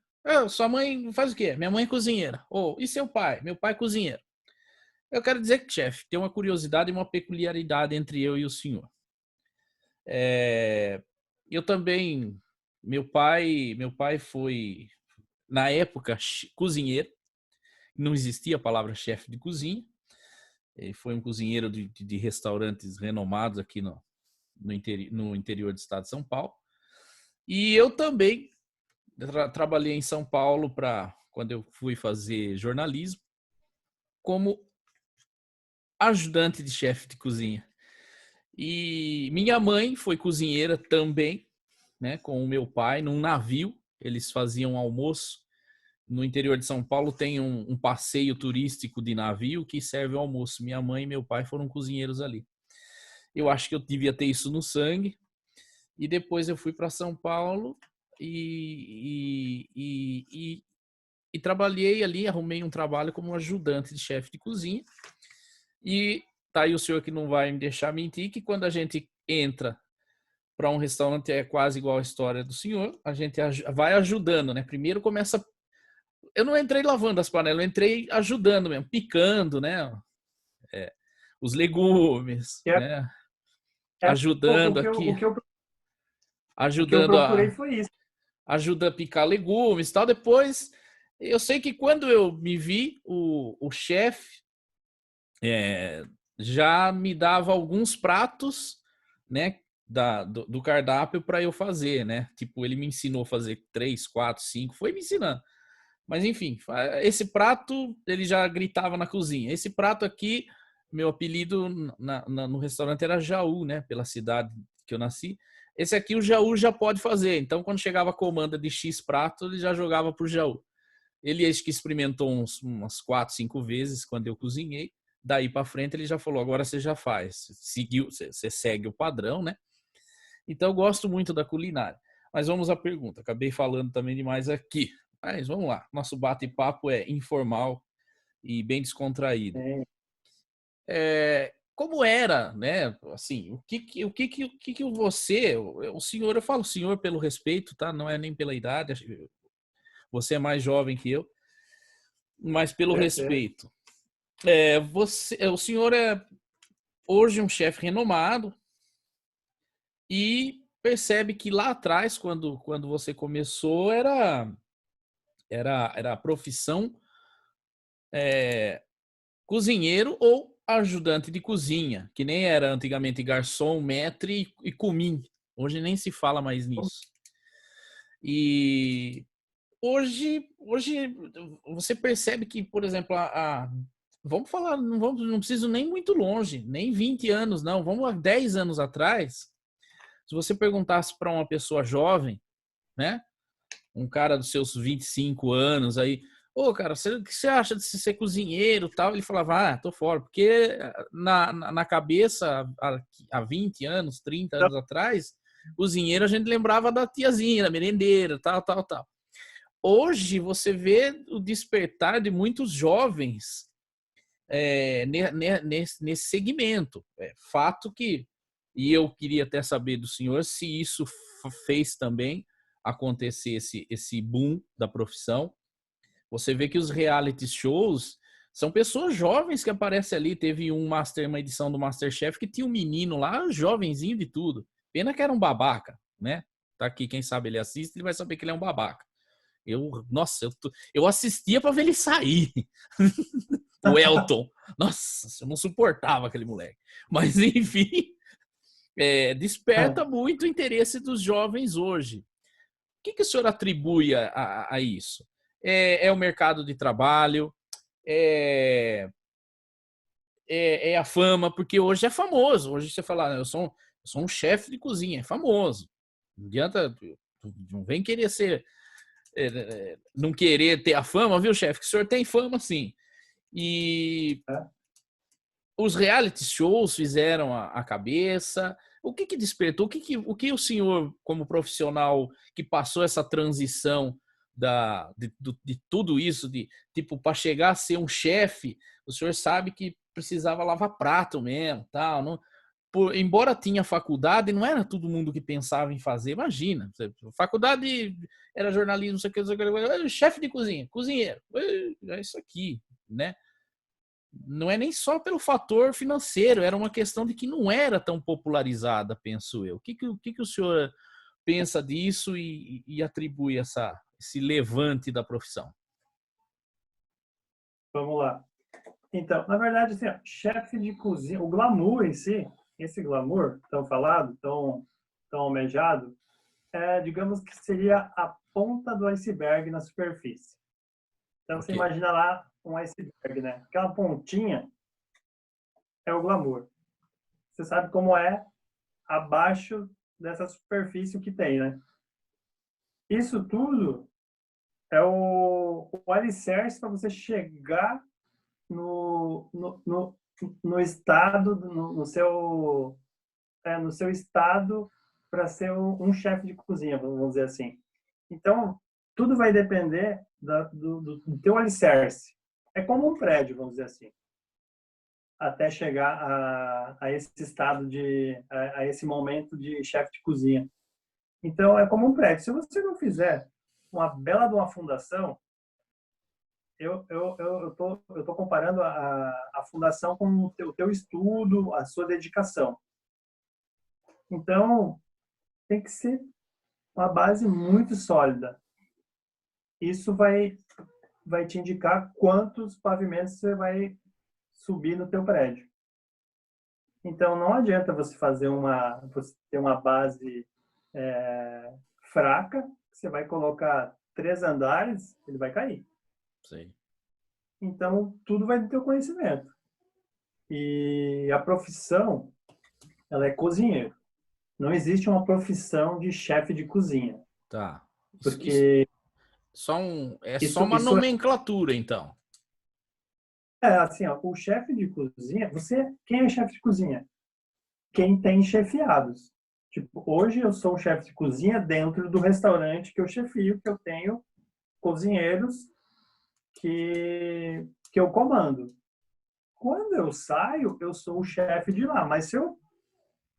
Sua mãe faz o quê? Minha mãe é cozinheira. E seu pai? Meu pai é cozinheiro. Eu quero dizer que, chefe, tem uma curiosidade e uma peculiaridade entre eu e o senhor. Eu também, meu pai foi, na época, cozinheiro. Não existia a palavra chefe de cozinha. Ele foi um cozinheiro de restaurantes renomados aqui no interior do estado de São Paulo. E eu também trabalhei em São Paulo quando eu fui fazer jornalismo como ajudante de chefe de cozinha. E minha mãe foi cozinheira também, né, com o meu pai, num navio. Eles faziam almoço. No interior de São Paulo tem um passeio turístico de navio que serve ao almoço. Minha mãe e meu pai foram cozinheiros ali. Eu acho que eu devia ter isso no sangue. E depois eu fui para São Paulo e trabalhei ali, arrumei um trabalho como ajudante de chefe de cozinha. E tá aí o senhor que não vai me deixar mentir, que quando a gente entra para um restaurante é quase igual a história do senhor, a gente vai ajudando, né? Primeiro começa... Eu não entrei lavando as panelas, eu entrei ajudando mesmo, picando, né? Os legumes, né? Ajudando aqui, o que eu ajudando procurei foi isso. ajuda a picar legumes e tal. Depois, eu sei que quando eu me vi, o chefe já me dava alguns pratos, né, do cardápio para eu fazer, né? Tipo, ele me ensinou a fazer 3, 4, 5, foi me ensinando. Mas enfim, esse prato ele já gritava na cozinha. Esse prato aqui, meu apelido no restaurante era Jaú, né? Pela cidade que eu nasci. Esse aqui o Jaú já pode fazer. Então, quando chegava a comanda de X prato, ele já jogava pro Jaú. Ele acho que experimentou umas 4, 5 vezes quando eu cozinhei. Daí para frente ele já falou: agora você já faz. Você segue o padrão, né? Então eu gosto muito da culinária. Mas vamos à pergunta. Acabei falando também demais aqui. Mas vamos lá. Nosso bate-papo é informal e bem descontraído. Como era, né? Assim, o que você, o senhor, eu falo senhor pelo respeito, tá? Não é nem pela idade. Você é mais jovem que eu, mas pelo respeito. O senhor é hoje um chefe renomado e percebe que lá atrás, quando você começou, era a profissão cozinheiro ou ajudante de cozinha, que nem era antigamente garçom, maître e commis. Hoje nem se fala mais nisso. E hoje você percebe que, por exemplo, vamos falar, não preciso nem muito longe, nem 20 anos, não. Vamos a 10 anos atrás. Se você perguntasse para uma pessoa jovem, né? Um cara dos seus 25 anos aí, cara, o que você acha de ser cozinheiro e tal? Ele falava, tô fora, porque na cabeça, há 20 anos, 30 anos atrás, cozinheiro a gente lembrava da tiazinha, da merendeira, tal, tal, tal. Hoje você vê o despertar de muitos jovens nesse segmento. Fato que, e eu queria até saber do senhor se isso fez também acontecer esse boom da profissão. Você vê que os reality shows são pessoas jovens que aparecem ali. Teve uma edição do MasterChef que tinha um menino lá, jovenzinho de tudo. Pena que era um babaca, né? Tá aqui, quem sabe ele assiste, ele vai saber que ele é um babaca. Eu assistia para ver ele sair. O Elton. Nossa, eu não suportava aquele moleque. Mas, enfim, desperta muito o interesse dos jovens hoje. O que o senhor atribui a isso? É o mercado de trabalho? É a fama? Porque hoje é famoso. Hoje você fala, eu sou um chefe de cozinha, é famoso. Não adianta, não vem querer ser... não querer ter a fama, viu, chefe? Que o senhor tem fama, sim. E os reality shows fizeram a cabeça. O que despertou? O que o senhor, como profissional que passou essa transição de tudo isso, de tipo, para chegar a ser um chefe, o senhor sabe que precisava lavar prato mesmo, tal, não? embora tinha faculdade, não era todo mundo que pensava em fazer. Imagina, faculdade era jornalismo, não sei o que, chefe de cozinha, cozinheiro, é isso aqui, né? Não é nem só pelo fator financeiro, era uma questão de que não era tão popularizada, penso eu. O que o senhor pensa disso e atribui esse levante da profissão? Vamos lá. Então, na verdade, assim, ó, chefe de cozinha, o glamour em si, esse glamour tão falado, tão almejado, digamos que seria a ponta do iceberg na superfície. Então, você Ok. imagina lá um iceberg, né? Aquela pontinha é o glamour. Você sabe como é abaixo dessa superfície o que tem, né? Isso tudo é o alicerce para você chegar no estado, no seu estado para ser um chefe de cozinha, vamos dizer assim. Então, tudo vai depender do teu alicerce. É como um prédio, vamos dizer assim, até chegar a esse estado a esse momento de chefe de cozinha. Então, é como um prédio. Se você não fizer uma bela de uma fundação, eu tô comparando a fundação com o teu estudo, a sua dedicação. Então, tem que ser uma base muito sólida. Isso vai te indicar quantos pavimentos você vai subir no teu prédio. Então, não adianta você ter uma base fraca, você vai colocar 3 andares, ele vai cair. Sei. Então, tudo vai do teu conhecimento. E a profissão, ela é cozinheiro. Não existe uma profissão de chefe de cozinha, Tá. Isso porque é só isso, uma isso nomenclatura, então. é assim, ó, o chefe de cozinha, quem é chefe de cozinha? Quem tem chefiados. Tipo, hoje eu sou um chefe de cozinha dentro do restaurante que eu chefio, que eu tenho cozinheiros que eu comando. Quando eu saio, eu sou o chefe de lá, mas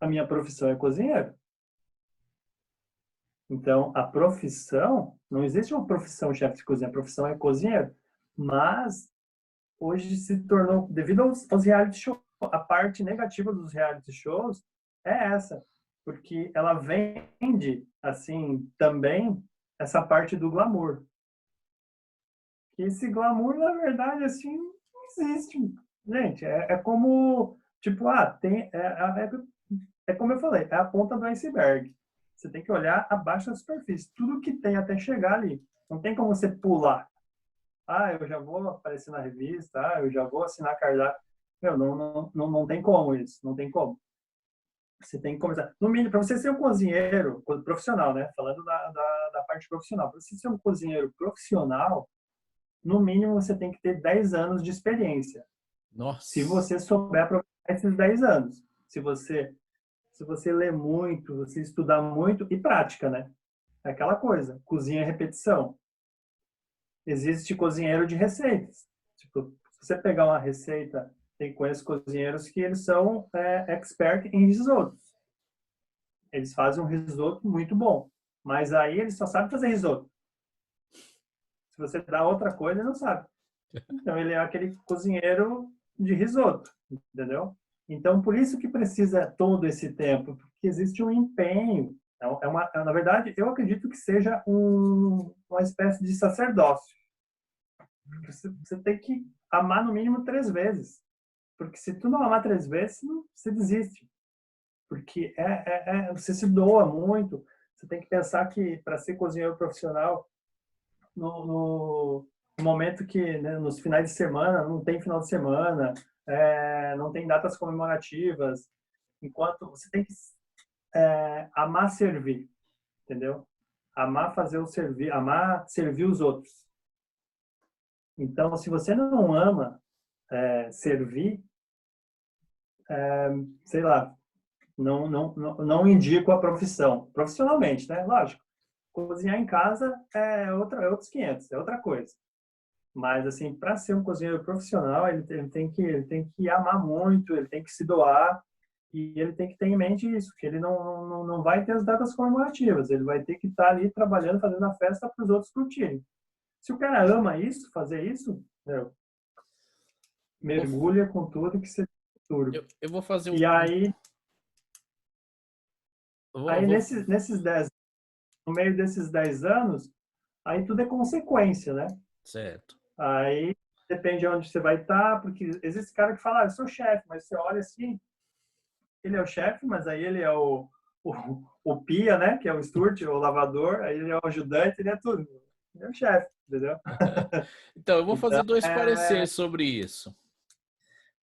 a minha profissão é cozinheiro. Então, a profissão, não existe uma profissão chefe de cozinha, a profissão é cozinheiro. Mas, hoje se tornou, devido aos reality shows, a parte negativa dos reality shows é essa, porque ela vende, assim, também essa parte do glamour. Que esse glamour, na verdade, assim, não existe. Gente, é como, tipo, é como eu falei, é a ponta do iceberg. Você tem que olhar abaixo da superfície. Tudo que tem até chegar ali. Não tem como você pular. Ah, eu já vou aparecer na revista. Ah, eu já vou assinar cardápio. Meu, não tem como isso. Não tem como. Você tem que começar. No mínimo, para você ser um cozinheiro profissional, né? Falando da parte profissional. Para você ser um cozinheiro profissional, no mínimo você tem que ter 10 anos de experiência. Se Nossa. você souber aproveitar esses 10 anos. Se você ler muito, você estudar muito e prática, né? É aquela coisa, cozinha é repetição. Existe cozinheiro de receitas. Tipo, se você pegar uma receita, conheço cozinheiros que eles são expert em risotos. Eles fazem um risoto muito bom, mas aí eles só sabem fazer risoto. Se você dá outra coisa, ele não sabe. Então ele é aquele cozinheiro de risoto, entendeu? Então por isso que precisa todo esse tempo, porque existe um empenho. Na verdade, eu acredito que seja uma espécie de sacerdócio. Você tem que amar no mínimo 3 vezes, porque se tu não amar 3 vezes, você desiste, porque você se doa muito. Você tem que pensar que para ser cozinheiro profissional no momento que, né, nos finais de semana, não tem final de semana, não tem datas comemorativas, enquanto você tem que amar servir, entendeu? Amar fazer o servir, amar servir os outros. Então, se você não ama servir, sei lá, não indico a profissão, profissionalmente, né? Lógico, cozinhar em casa é outros 500, é outra coisa. Mas, assim, para ser um cozinheiro profissional, ele tem que amar muito, ele tem que se doar. E ele tem que ter em mente isso, que ele não vai ter as datas comemorativas, ele vai ter que estar ali trabalhando, fazendo a festa para os outros curtirem. Se o cara ama isso, fazer isso, meu, Vou- mergulha com tudo que você futuro. eu vou fazer E aí, eu aí vou- nesses 10, no meio desses 10 anos, aí tudo é consequência, né? certo. Aí depende de onde você vai estar, porque existe cara que fala, eu sou chefe, mas você olha assim, ele é o chefe, mas aí ele é o pia, né? Que é o steward, o lavador, aí ele é o ajudante, ele é tudo. Ele é o chefe, entendeu? Então, eu vou Então, fazer dois pareceres sobre isso.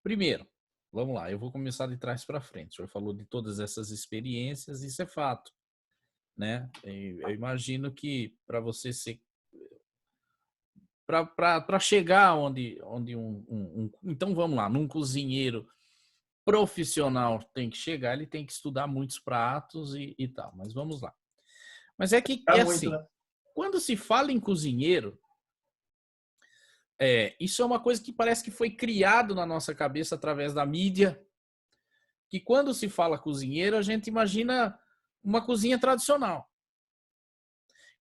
Primeiro, vamos lá, eu vou começar de trás para frente. O senhor falou de todas essas experiências, isso é fato, né? Eu imagino que para você ser para chegar onde então vamos lá, num cozinheiro profissional tem que chegar, ele tem que estudar muitos pratos e tal, mas vamos lá. Mas é que tá é muito, assim, né? quando se fala em cozinheiro, isso é uma coisa que parece que foi criado na nossa cabeça através da mídia, que quando se fala cozinheiro, a gente imagina uma cozinha tradicional.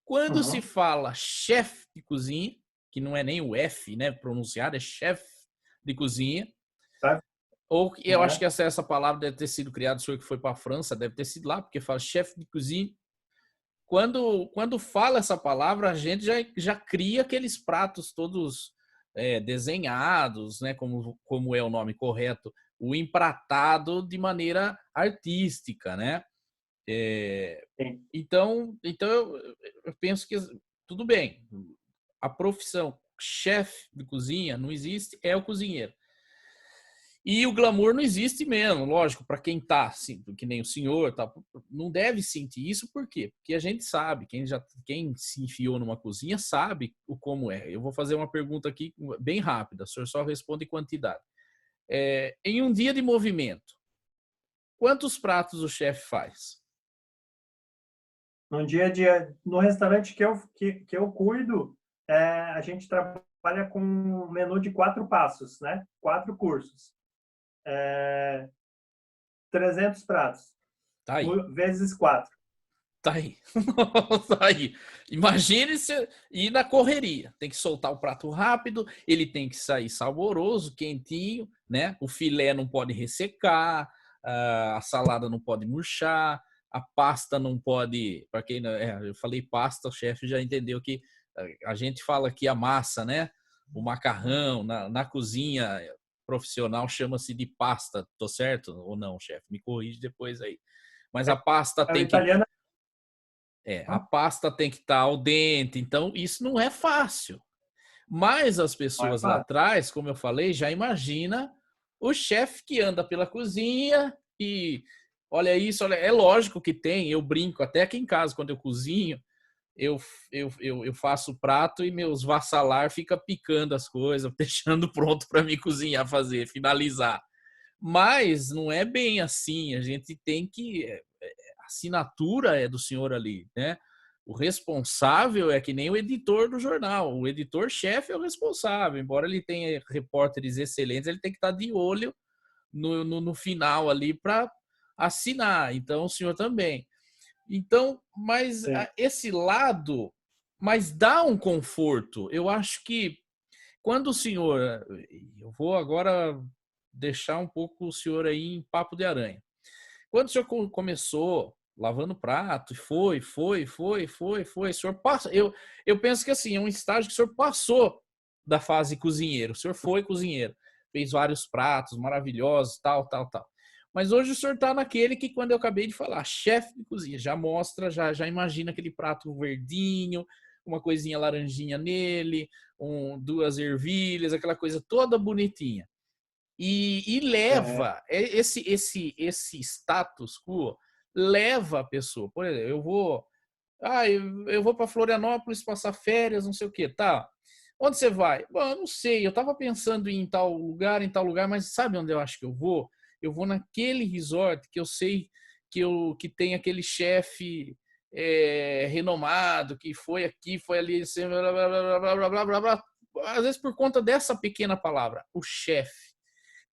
Quando se Uhum. fala chefe de cozinha, que não é nem o F, né, pronunciado, é chefe de cozinha, Tá? ou eu acho que É. essa palavra deve ter sido criada, o senhor que foi para a França, deve ter sido lá, porque fala chefe de cozinha. Quando fala essa palavra, a gente já cria aqueles pratos todos desenhados, né, como é o nome correto, o empratado de maneira artística, né? Sim. Então eu penso que tudo bem, a profissão chefe de cozinha não existe, é o cozinheiro. E o glamour não existe mesmo, lógico, para quem tá, assim, que nem o senhor, tá, não deve sentir isso, por quê? Porque a gente sabe, quem se enfiou numa cozinha sabe o como é. Eu vou fazer uma pergunta aqui bem rápida, o senhor só responde quantidade. Em um dia de movimento, quantos pratos o chefe faz? No dia a dia, no restaurante que eu cuido, a gente trabalha com um menu de 4 passos, né? 4 cursos. 300 pratos, Tá aí. vezes 4. Tá aí. Tá aí. Imagine se ir na correria. Tem que soltar o prato rápido, ele tem que sair saboroso, quentinho, né? O filé não pode ressecar, a salada não pode murchar, a pasta não pode. Para quem eu falei pasta, o chefe já entendeu que a gente fala que a massa, né? O macarrão na cozinha profissional chama-se de pasta. Tô certo ou não, chefe? Me corrige depois aí. Mas a pasta O tem que italiano, a pasta tem que estar al dente, então isso não é fácil. Mas as não é pessoas lá fácil. atrás, como eu falei, já imagina o chefe que anda pela cozinha e olha isso, olha, é lógico que tem, eu brinco até aqui em casa quando eu cozinho, eu, eu faço o prato e meus vassalar fica picando as coisas, deixando pronto para mim cozinhar, fazer, finalizar. Mas não é bem assim, a gente tem que a assinatura é do senhor ali, né? O responsável é que nem o editor do jornal. O editor-chefe é o responsável. Embora ele tenha repórteres excelentes, ele tem que estar de olho no final ali para assinar. Então, o senhor também. Então, mas Sim. esse lado, mas dá um conforto. Eu acho que quando o senhor, eu vou agora deixar um pouco o senhor aí em papo de aranha. Quando o senhor começou lavando prato, foi, o senhor passa, eu penso que assim, é um estágio que o senhor passou da fase cozinheiro, o senhor foi cozinheiro, fez vários pratos maravilhosos, tal. Mas hoje o senhor está naquele que, quando eu acabei de falar, chefe de cozinha, já mostra, já imagina aquele prato verdinho, uma coisinha laranjinha nele, duas ervilhas, aquela coisa toda bonitinha. E É, leva esse status quo leva a pessoa. Por exemplo, eu vou para Florianópolis passar férias, não sei o que, tá? Onde você vai? Bom, eu não sei, eu tava pensando em tal lugar, mas sabe onde eu acho que eu vou? Eu vou naquele resort que eu sei que tem aquele chefe renomado, que foi aqui, foi ali, assim, blá, blá, blá, blá, blá, blá, blá, blá. Às vezes por conta dessa pequena palavra, o chefe.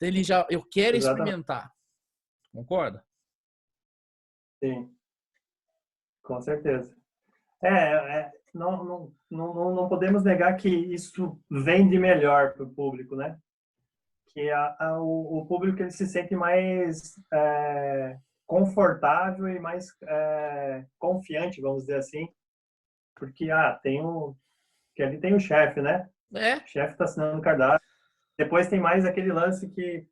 Então eu quero exatamente. experimentar. Concorda? Sim, com certeza. Não podemos negar que isso vende melhor para o público, né? Que o público ele se sente mais confortável e mais confiante, vamos dizer assim, porque que ali tem o chefe, né? É. O chefe está assinando o cardápio. Depois tem mais aquele lance que,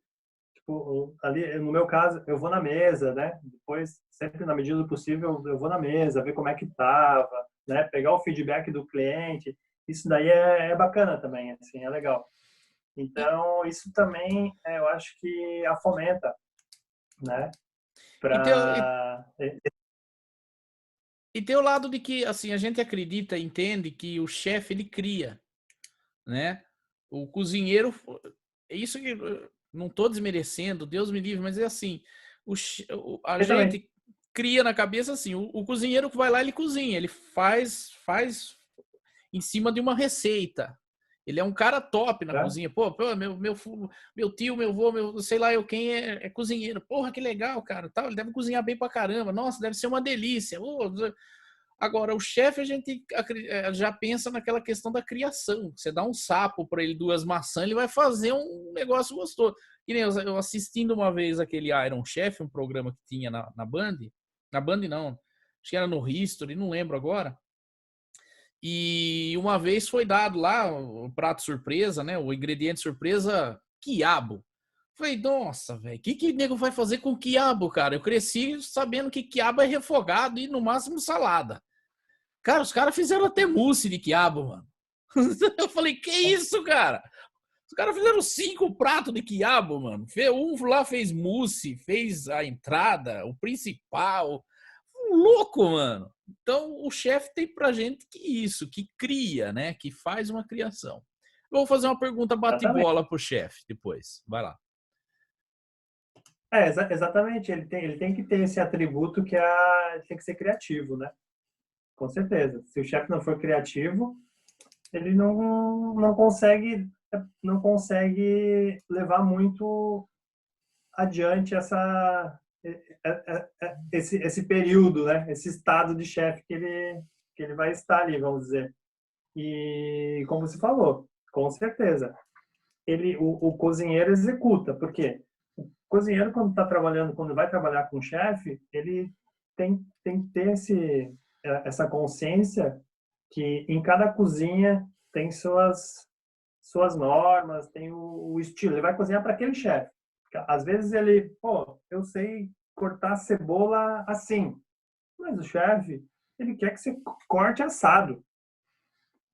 tipo, ali no meu caso, eu vou na mesa, né? Depois, sempre na medida do possível, eu vou na mesa, ver como é que tava, né? Pegar o feedback do cliente. Isso daí é bacana também, assim, é legal. E, Então, isso também eu acho que a fomenta, né? e, tem, e, Para e tem o lado de que, assim, a gente acredita, entende que o chefe, ele cria, né? O cozinheiro, é isso que não estou desmerecendo, Deus me livre, mas é assim, a também, gente cria na cabeça assim, o cozinheiro que vai lá, ele cozinha, ele faz em cima de uma receita. Ele é um cara top na né? cozinha. Pô, meu tio, meu avô, meu sei lá eu quem é cozinheiro. Porra, que legal, cara. Tal, ele deve cozinhar bem pra caramba. Nossa, deve ser uma delícia. Agora, o chefe, a gente já pensa naquela questão da criação. Você dá um sapo para ele, duas maçãs, ele vai fazer um negócio gostoso. E nem eu assistindo uma vez aquele Iron Chef, um programa que tinha na Band. Na Band, não. Acho que era no History, não lembro agora. E uma vez foi dado lá o prato surpresa, né? O ingrediente surpresa, quiabo. Falei, nossa, velho, o que nego vai fazer com quiabo, cara? Eu cresci sabendo que quiabo é refogado e no máximo salada. Cara, os caras fizeram até mousse de quiabo, mano. Eu falei, que isso, cara? Os caras fizeram 5 pratos de quiabo, mano. Um lá fez mousse, fez a entrada, o principal. Louco, mano. Então, o chefe tem pra gente que isso, que cria, né? Que faz uma criação. Eu vou fazer uma pergunta Exatamente. bate-bola pro chefe depois. Vai lá. Exatamente. Ele tem que ter esse atributo ele tem que ser criativo, né? Com certeza. Se o chefe não for criativo, ele não consegue levar muito adiante esse período, né? Esse estado de chefe que ele vai estar ali, vamos dizer. E como você falou, com certeza, o cozinheiro executa, porque o cozinheiro quando vai trabalhar com o chefe, ele tem que ter essa consciência que em cada cozinha tem suas normas, tem o estilo. Ele vai cozinhar para aquele chefe. Às vezes eu sei cortar cebola assim, mas o chefe, ele quer que você corte assado.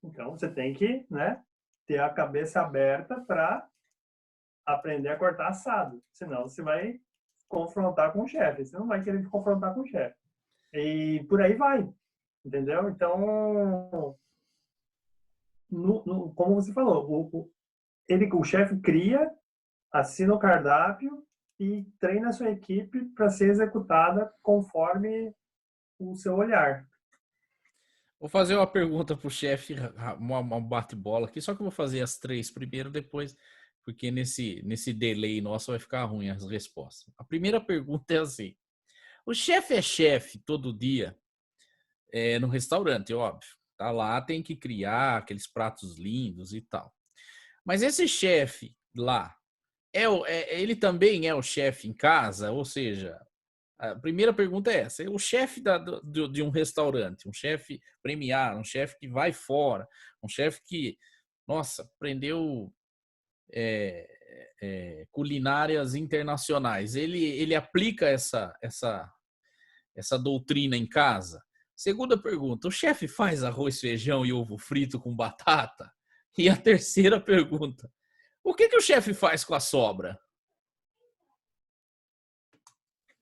Então você tem que, né, ter a cabeça aberta para aprender a cortar assado. Senão você vai confrontar com o chefe. Você não vai querer confrontar com o chefe. E por aí vai, entendeu? Então, como você falou, o chefe cria, assina o cardápio e treina a sua equipe para ser executada conforme o seu olhar. Vou fazer uma pergunta pro chefe, uma bate-bola aqui, só que eu vou fazer as 3 primeiro, depois, porque nesse delay nosso vai ficar ruim as respostas. A primeira pergunta é assim: o chefe é chefe todo dia no restaurante, óbvio. Tá lá, tem que criar aqueles pratos lindos e tal. Mas esse chefe lá, ele também é o chefe em casa? Ou seja, a primeira pergunta é essa: o chefe de um restaurante, um chefe premiado, um chefe que vai fora, um chefe que, nossa, aprendeu culinárias internacionais, ele aplica essa doutrina em casa? Segunda pergunta: o chefe faz arroz, feijão e ovo frito com batata? E a terceira pergunta: o que o chefe faz com a sobra?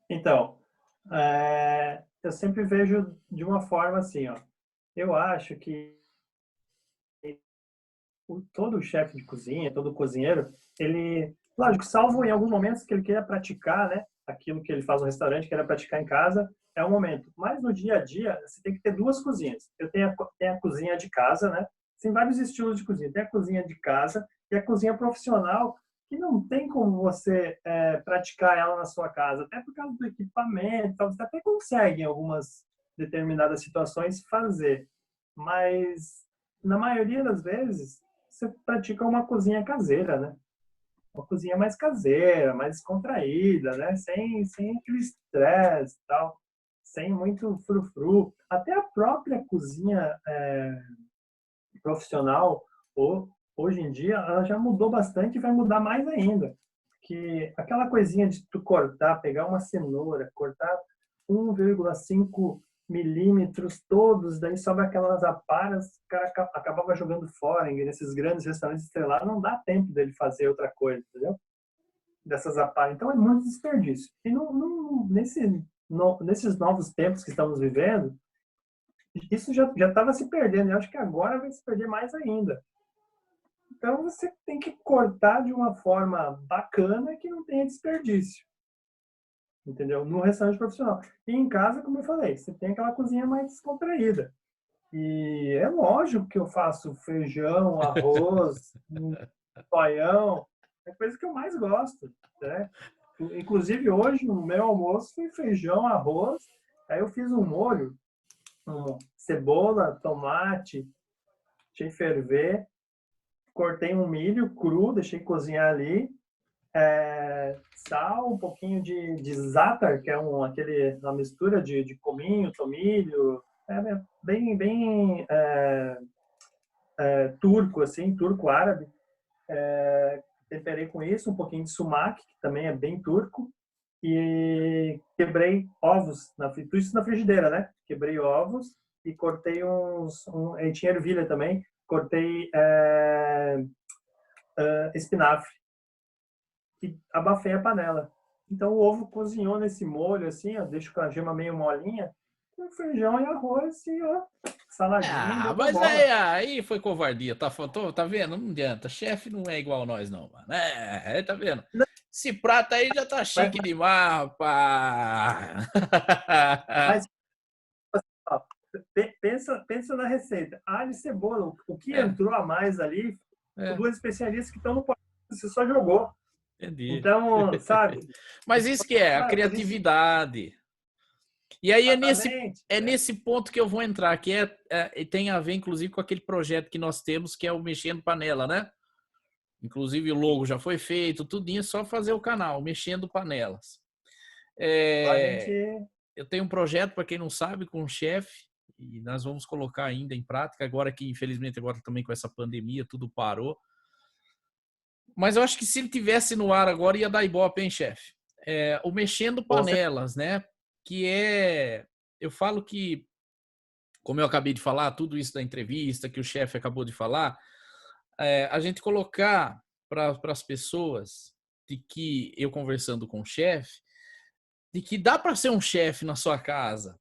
Então, eu sempre vejo de uma forma assim, ó. Eu acho que todo chefe de cozinha, todo cozinheiro, ele, lógico, salvo em alguns momentos que ele queira praticar, né, aquilo que ele faz no restaurante, queira praticar em casa, é um momento. Mas no dia a dia, você tem que ter duas cozinhas. Tenho a cozinha de casa, né? Tem vários estilos de cozinha. Tem a cozinha de casa e a cozinha profissional, que não tem como você praticar ela na sua casa, até por causa do equipamento, você até consegue em algumas determinadas situações fazer, mas na maioria das vezes você pratica uma cozinha caseira, né? Uma cozinha mais caseira, mais descontraída, né? Sem aquele estresse e tal, sem muito frufru. Até a própria cozinha profissional, hoje em dia, ela já mudou bastante e vai mudar mais ainda. Que aquela coisinha de tu cortar, pegar uma cenoura, cortar 1,5 milímetros todos, daí sobra aquelas aparas, o cara acabava jogando fora. Nesses grandes restaurantes estrelados, não dá tempo dele fazer outra coisa, entendeu? Dessas aparas. Então é muito desperdício. E nesses novos tempos que estamos vivendo, isso já estava se perdendo. Eu acho que agora vai se perder mais ainda. Então você tem que cortar de uma forma bacana que não tenha desperdício. Entendeu? No restaurante profissional. E em casa, como eu falei, você tem aquela cozinha mais descontraída. E é lógico que eu faço feijão, arroz, baião, é a coisa que eu mais gosto, né? Inclusive hoje o meu almoço foi feijão, arroz, aí eu fiz um molho, cebola, tomate, deixei ferver, cortei um milho cru, deixei cozinhar ali, sal, um pouquinho de za'atar, que é uma mistura de cominho, tomilho, bem turco, assim, turco-árabe. Temperei com isso, um pouquinho de sumac, que também é bem turco, e quebrei ovos, tudo isso na frigideira, né? Quebrei ovos e cortei e tinha ervilha também, cortei espinafre e abafei a panela. Então o ovo cozinhou nesse molho assim, ó, deixo com a gema meio molinha, com feijão e arroz e ó, saladinha, Ah, deu pra mas bola. aí foi covardia, tá vendo? Não adianta, chefe não é igual a nós não, mano. Tá vendo? Esse prato aí já tá Mas, chique demais, rapaz. mas ó, pensa na receita. Alho e cebola, o que É, entrou a mais ali, é, duas especialistas que estão no pote, você só jogou. entendi. Então, sabe? Mas isso que é, a criatividade. E aí Exatamente. é nesse ponto que eu vou entrar, que tem a ver, inclusive, com aquele projeto que nós temos, que é o Mexendo Panela, né? Inclusive o logo já foi feito, tudinho, é só fazer o canal, Mexendo Panelas. A gente Eu tenho um projeto, para quem não sabe, com um chefe, e nós vamos colocar ainda em prática, agora que, infelizmente, agora também com essa pandemia, tudo parou. Mas eu acho que se ele tivesse no ar agora, ia dar ibope, hein, chefe? O Mexendo Panelas, né? Que eu falo que, como eu acabei de falar, tudo isso da entrevista que o chefe acabou de falar, a gente colocar para as pessoas de que eu conversando com o chefe, de que dá para ser um chefe na sua casa.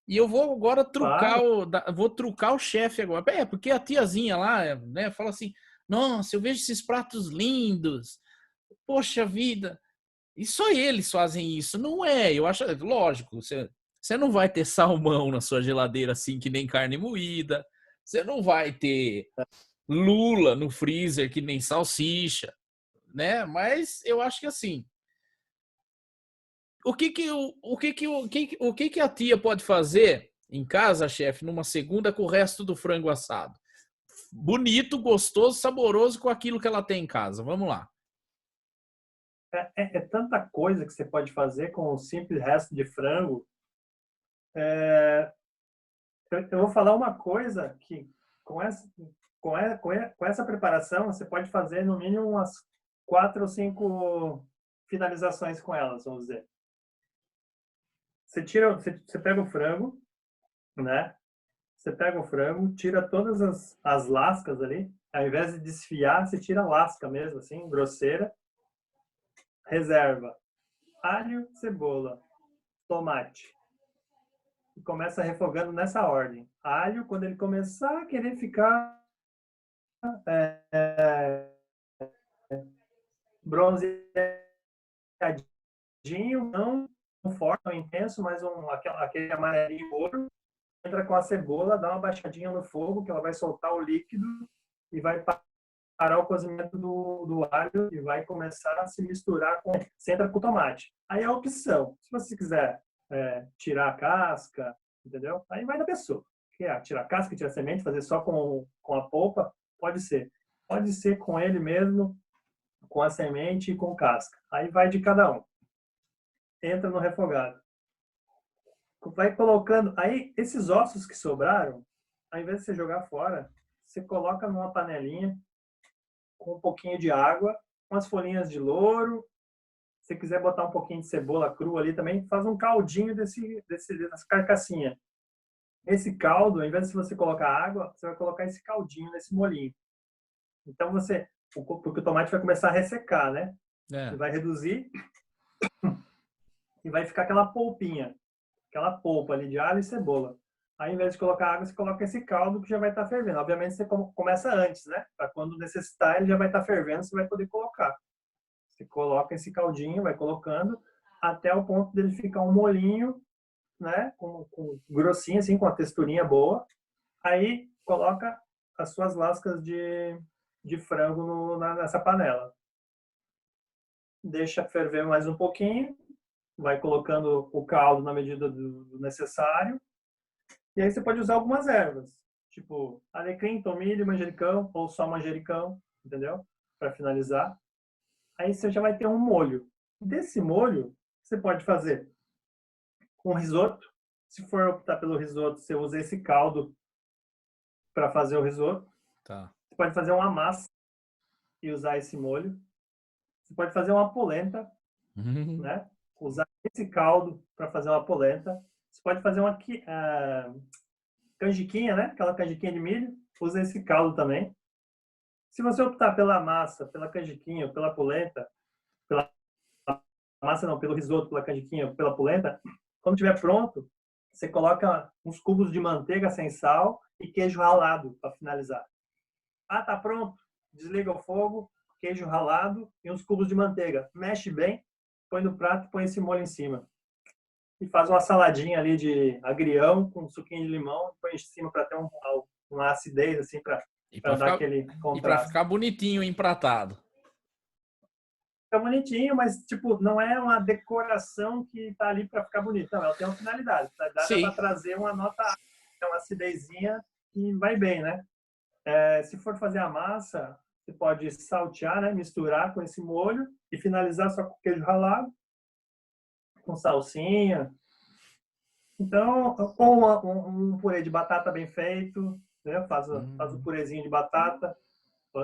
E eu vou agora claro, vou trucar o chefe agora. Porque a tiazinha lá, né, fala assim: "Nossa, eu vejo esses pratos lindos. Poxa vida, e só eles fazem isso". Não é, eu acho, lógico, você não vai ter salmão na sua geladeira assim que nem carne moída. Você não vai ter lula no freezer que nem salsicha, né? Mas eu acho que assim, o que que a tia pode fazer em casa, chefe, numa segunda com o resto do frango assado? Bonito, gostoso, saboroso com aquilo que ela tem em casa. Vamos lá. é tanta coisa que você pode fazer com um simples resto de frango. É, eu vou falar uma coisa que com essa preparação você pode fazer no mínimo umas 4 ou 5 finalizações com elas, vamos dizer. Você pega o frango, né? Você pega o frango, tira todas as lascas ali. Ao invés de desfiar, você tira a lasca mesmo, assim, grosseira. Reserva alho, cebola, tomate. E começa refogando nessa ordem. Alho, quando ele começar a querer ficar é, bronzeadinho, não forte, não intenso, mas aquele amarelinho ouro, entra com a cebola, dá uma baixadinha no fogo, que ela vai soltar o líquido e vai parar o cozimento do alho e vai começar a se misturar com... Você entra com o tomate. Aí é a opção. Se você quiser tirar a casca, entendeu? Aí vai da pessoa. Quer tirar a casca, tirar a semente, fazer só com a polpa? Pode ser. Pode ser com ele mesmo, com a semente e com casca. Aí vai de cada um. Entra no refogado. Vai colocando... Aí, esses ossos que sobraram, ao invés de você jogar fora, você coloca numa panelinha com um pouquinho de água, umas folhinhas de louro. Se quiser botar um pouquinho de cebola crua ali também, faz um caldinho dessa carcassinha. Esse caldo, ao invés de você colocar água, você vai colocar esse caldinho nesse molhinho. Então porque o tomate vai começar a ressecar, né? É. Ele vai reduzir e vai ficar aquela polpinha, aquela polpa ali de alho e cebola. Aí, ao invés de colocar água, você coloca esse caldo que já vai estar fervendo. Obviamente, você começa antes, né? Para quando necessitar, ele já vai estar fervendo, você vai poder colocar. Você coloca esse caldinho, vai colocando, até o ponto dele ficar um molinho, né? Com grossinho, assim, com a texturinha boa. Aí, coloca as suas lascas de frango nessa panela. Deixa ferver mais um pouquinho, vai colocando o caldo na medida do necessário. E aí você pode usar algumas ervas, tipo alecrim, tomilho, manjericão, ou só manjericão, entendeu? Para finalizar. Aí você já vai ter um molho. Desse molho, você pode fazer um risoto. Se for optar pelo risoto, você usa esse caldo para fazer o risoto. Tá. Você pode fazer uma massa e usar esse molho. Você pode fazer uma polenta, né? Usar esse caldo para fazer uma polenta. Você pode fazer uma canjiquinha, né? Aquela canjiquinha de milho. Usa esse caldo também. Se você optar pela massa, pela canjiquinha, pela polenta, pela massa não, pelo risoto, pela canjiquinha, pela polenta, quando estiver pronto, você coloca uns cubos de manteiga sem sal e queijo ralado para finalizar. Ah, tá pronto. Desliga o fogo, queijo ralado e uns cubos de manteiga. Mexe bem, põe no prato e põe esse molho em cima. E faz uma saladinha ali de agrião com um suquinho de limão, põe em cima para ter uma acidez assim para dar aquele contraste. E para ficar bonitinho empratado. Fica bonitinho, mas tipo, não é uma decoração que tá ali para ficar bonito. Não, ela tem uma finalidade. A finalidade é para trazer uma nota, uma acidezinha que vai bem, né? Se for fazer a massa, você pode saltear, né? Misturar com esse molho e finalizar só com queijo ralado, com salsinha. Então, com um purê de batata bem feito, né? Faz o purezinho de batata,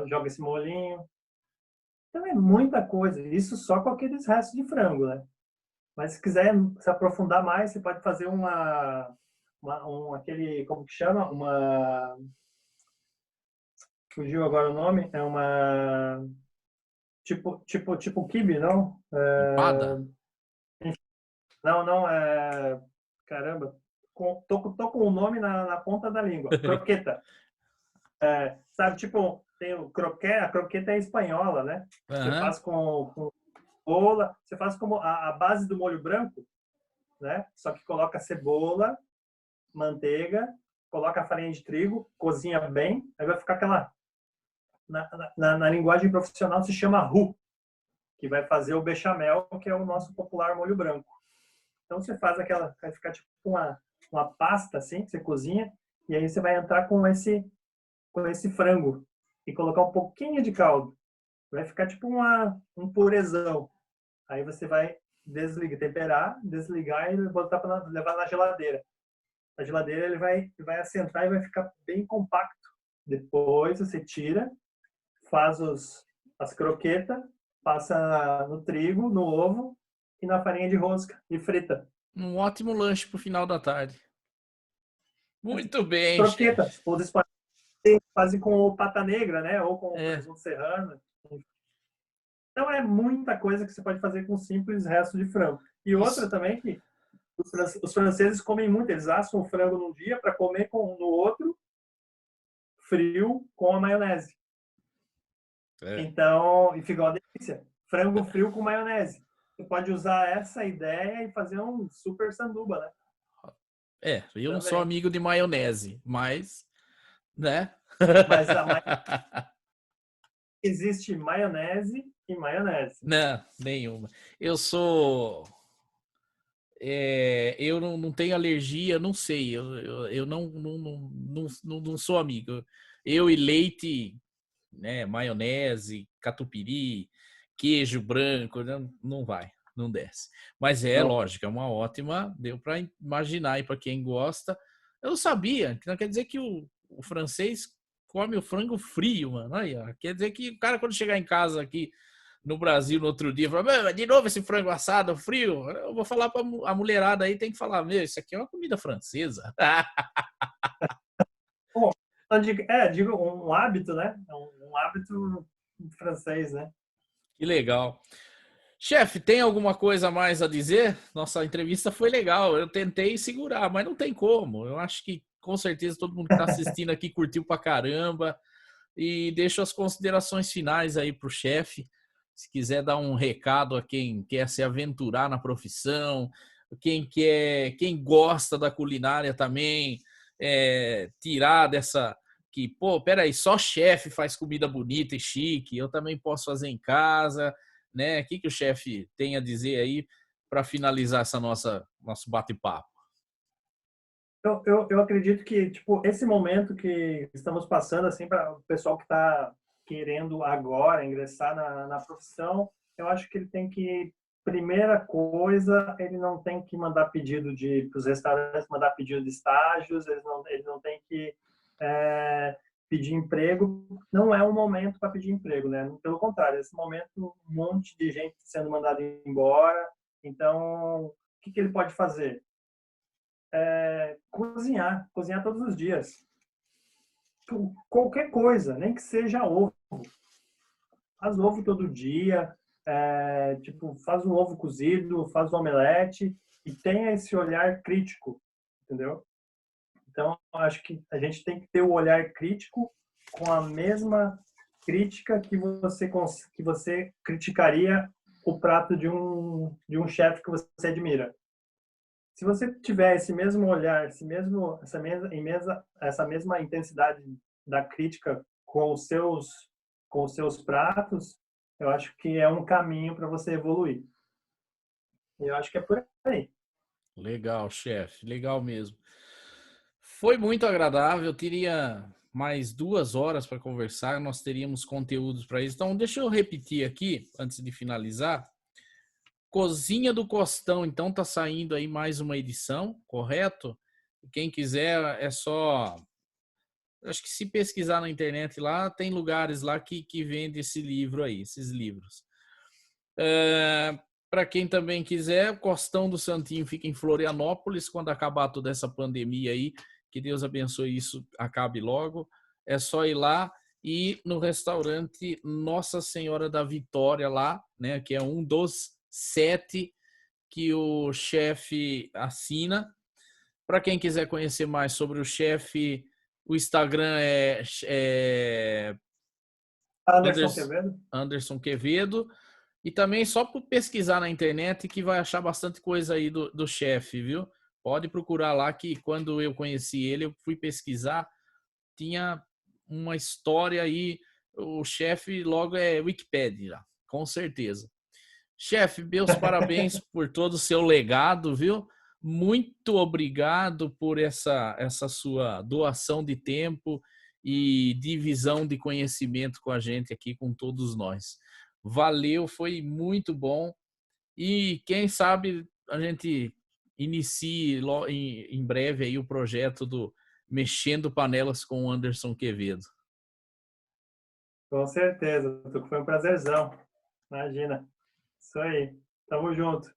joga esse molhinho. Então é muita coisa. Isso só com aqueles restos de frango, né? Mas se quiser se aprofundar mais, você pode fazer aquele, como que chama? Fugiu agora o nome? É uma tipo quibe, não? Empada? Não, caramba. Tô com o nome na ponta da língua. Croqueta. Sabe, tipo, tem o a croqueta é espanhola, né? Você faz com cebola, você faz como a base do molho branco, né? Só que coloca cebola, manteiga, coloca a farinha de trigo, cozinha bem, aí vai ficar aquela... Na linguagem profissional se chama roux, que vai fazer o bechamel, que é o nosso popular molho branco. Então você faz aquela... Vai ficar tipo uma pasta, assim, que você cozinha, e aí você vai entrar com esse frango e colocar um pouquinho de caldo. Vai ficar tipo um purezão. Aí você vai temperar, desligar e botar para levar na geladeira. Na geladeira ele vai assentar e vai ficar bem compacto. Depois você tira, faz as croquetas, passa no trigo, no ovo e na farinha de rosca e frita. Um ótimo lanche para o final da tarde. Muito bem, croquetas. chefe. Os espanhóis fazem com o pata negra, né? Ou com o presunto serrano. Então é muita coisa que você pode fazer com simples restos de frango. E outra também que os franceses comem muito, eles assam o frango num dia para comer no outro frio com a maionese. Então, e fica uma delícia. Frango frio com maionese. Você pode usar essa ideia e fazer um super sanduba, né? Eu não sou amigo de maionese, mas, né? Mas existe maionese e maionese. Não, nenhuma. Eu sou. Eu não tenho alergia, não sei. Eu não sou amigo. Eu e leite, né? Maionese, catupiry, queijo branco, não vai, não desce. Mas é Não. lógico, é uma ótima. Deu para imaginar aí para quem gosta. Eu não sabia, que não quer dizer que o francês come o frango frio, mano. Aí, ó, quer dizer que o cara, quando chegar em casa aqui no Brasil no outro dia, fala, de novo esse frango assado frio. Eu vou falar para a mulherada aí, tem que falar, meu, isso aqui é uma comida francesa. Bom, digo, um hábito, né? Um hábito francês, né? Que legal. Chefe, tem alguma coisa a mais a dizer? Nossa entrevista foi legal. Eu tentei segurar, mas não tem como. Eu acho que com certeza todo mundo que está assistindo aqui curtiu pra caramba. E deixo as considerações finais aí pro chefe. Se quiser dar um recado a quem quer se aventurar na profissão, quem gosta da culinária também, tirar dessa que, pô, peraí, só chefe faz comida bonita e chique, eu também posso fazer em casa, né? O que o chefe tem a dizer aí para finalizar essa nosso bate-papo? Eu acredito que, tipo, esse momento que estamos passando, assim, para o pessoal que está querendo agora ingressar na profissão, eu acho que ele tem que, primeira coisa, ele não tem que mandar pedido para os restaurantes, mandar pedido de estágios, ele não tem que pedir emprego. Não é um momento para pedir emprego, né? Pelo contrário, esse momento, um monte de gente sendo mandada embora. Então, o que ele pode fazer? Cozinhar todos os dias. Qualquer coisa, nem que seja ovo. Faz ovo todo dia, tipo, faz um ovo cozido, faz um omelete e tenha esse olhar crítico, entendeu? Então, acho que a gente tem que ter o olhar crítico com a mesma crítica que você criticaria o prato de um chefe que você admira. Se você tiver esse mesmo olhar, essa mesma intensidade da crítica com os seus pratos, eu acho que é um caminho para você evoluir. E eu acho que é por aí. Legal, chefe, legal mesmo. Foi muito agradável, eu teria mais 2 horas para conversar, nós teríamos conteúdos para isso. Então, deixa eu repetir aqui, antes de finalizar. Cozinha do Costão, então tá saindo aí mais uma edição, correto? Quem quiser é só, acho que se pesquisar na internet lá, tem lugares lá que vende esse livro aí, esses livros. Para quem também quiser, o Costão do Santinho fica em Florianópolis. Quando acabar toda essa pandemia aí, que Deus abençoe isso, acabe logo. É só ir lá e no restaurante Nossa Senhora da Vitória lá, né, que é um dos 7 que o chefe assina. Para quem quiser conhecer mais sobre o chefe, o Instagram é Anderson Quevedo? Anderson Quevedo. E também só por pesquisar na internet que vai achar bastante coisa aí do chefe, viu? Pode procurar lá que quando eu conheci ele, eu fui pesquisar, tinha uma história aí, o chefe logo é Wikipedia, com certeza. Chefe, meus parabéns por todo o seu legado, viu? Muito obrigado por essa sua doação de tempo e divisão de conhecimento com a gente aqui, com todos nós. Valeu, foi muito bom. E quem sabe a gente inicie em breve aí o projeto do Mexendo Panelas com o Anderson Quevedo. Com certeza. Foi um prazerzão. Imagina. Isso aí. Tamo junto.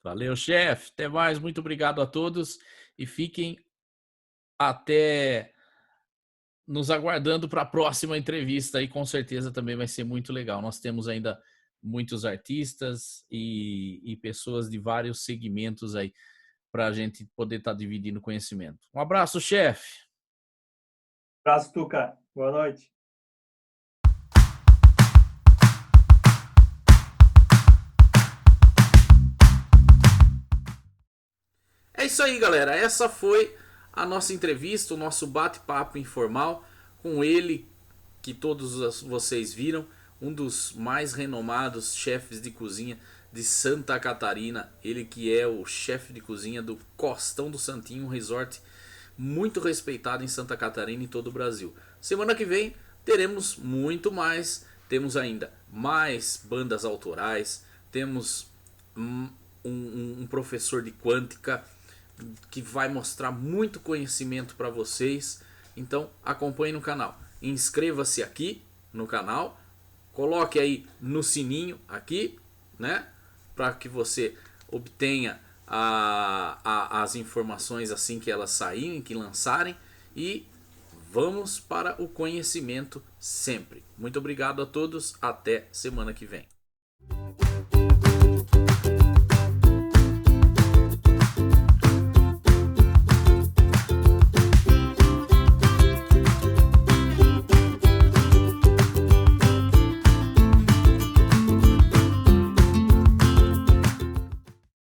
Valeu, chefe. Até mais. Muito obrigado a todos e fiquem até nos aguardando para a próxima entrevista e com certeza também vai ser muito legal. Nós temos ainda muitos artistas e pessoas de vários segmentos aí para a gente poder estar dividindo conhecimento. Um abraço, chefe. Abraço, Tuca. Boa noite. É isso aí, galera. Essa foi a nossa entrevista, o nosso bate-papo informal com ele, que todos vocês viram, um dos mais renomados chefes de cozinha de Santa Catarina, ele que é o chefe de cozinha do Costão do Santinho, um resort muito respeitado em Santa Catarina e todo o Brasil. Semana que vem teremos muito mais, temos ainda mais bandas autorais, temos um professor de quântica que vai mostrar muito conhecimento para vocês. Então acompanhe no canal, inscreva-se aqui no canal, coloque aí no sininho aqui, né, para que você obtenha as informações assim que elas saírem, que lançarem, e vamos para o conhecimento sempre. Muito obrigado a todos, até semana que vem.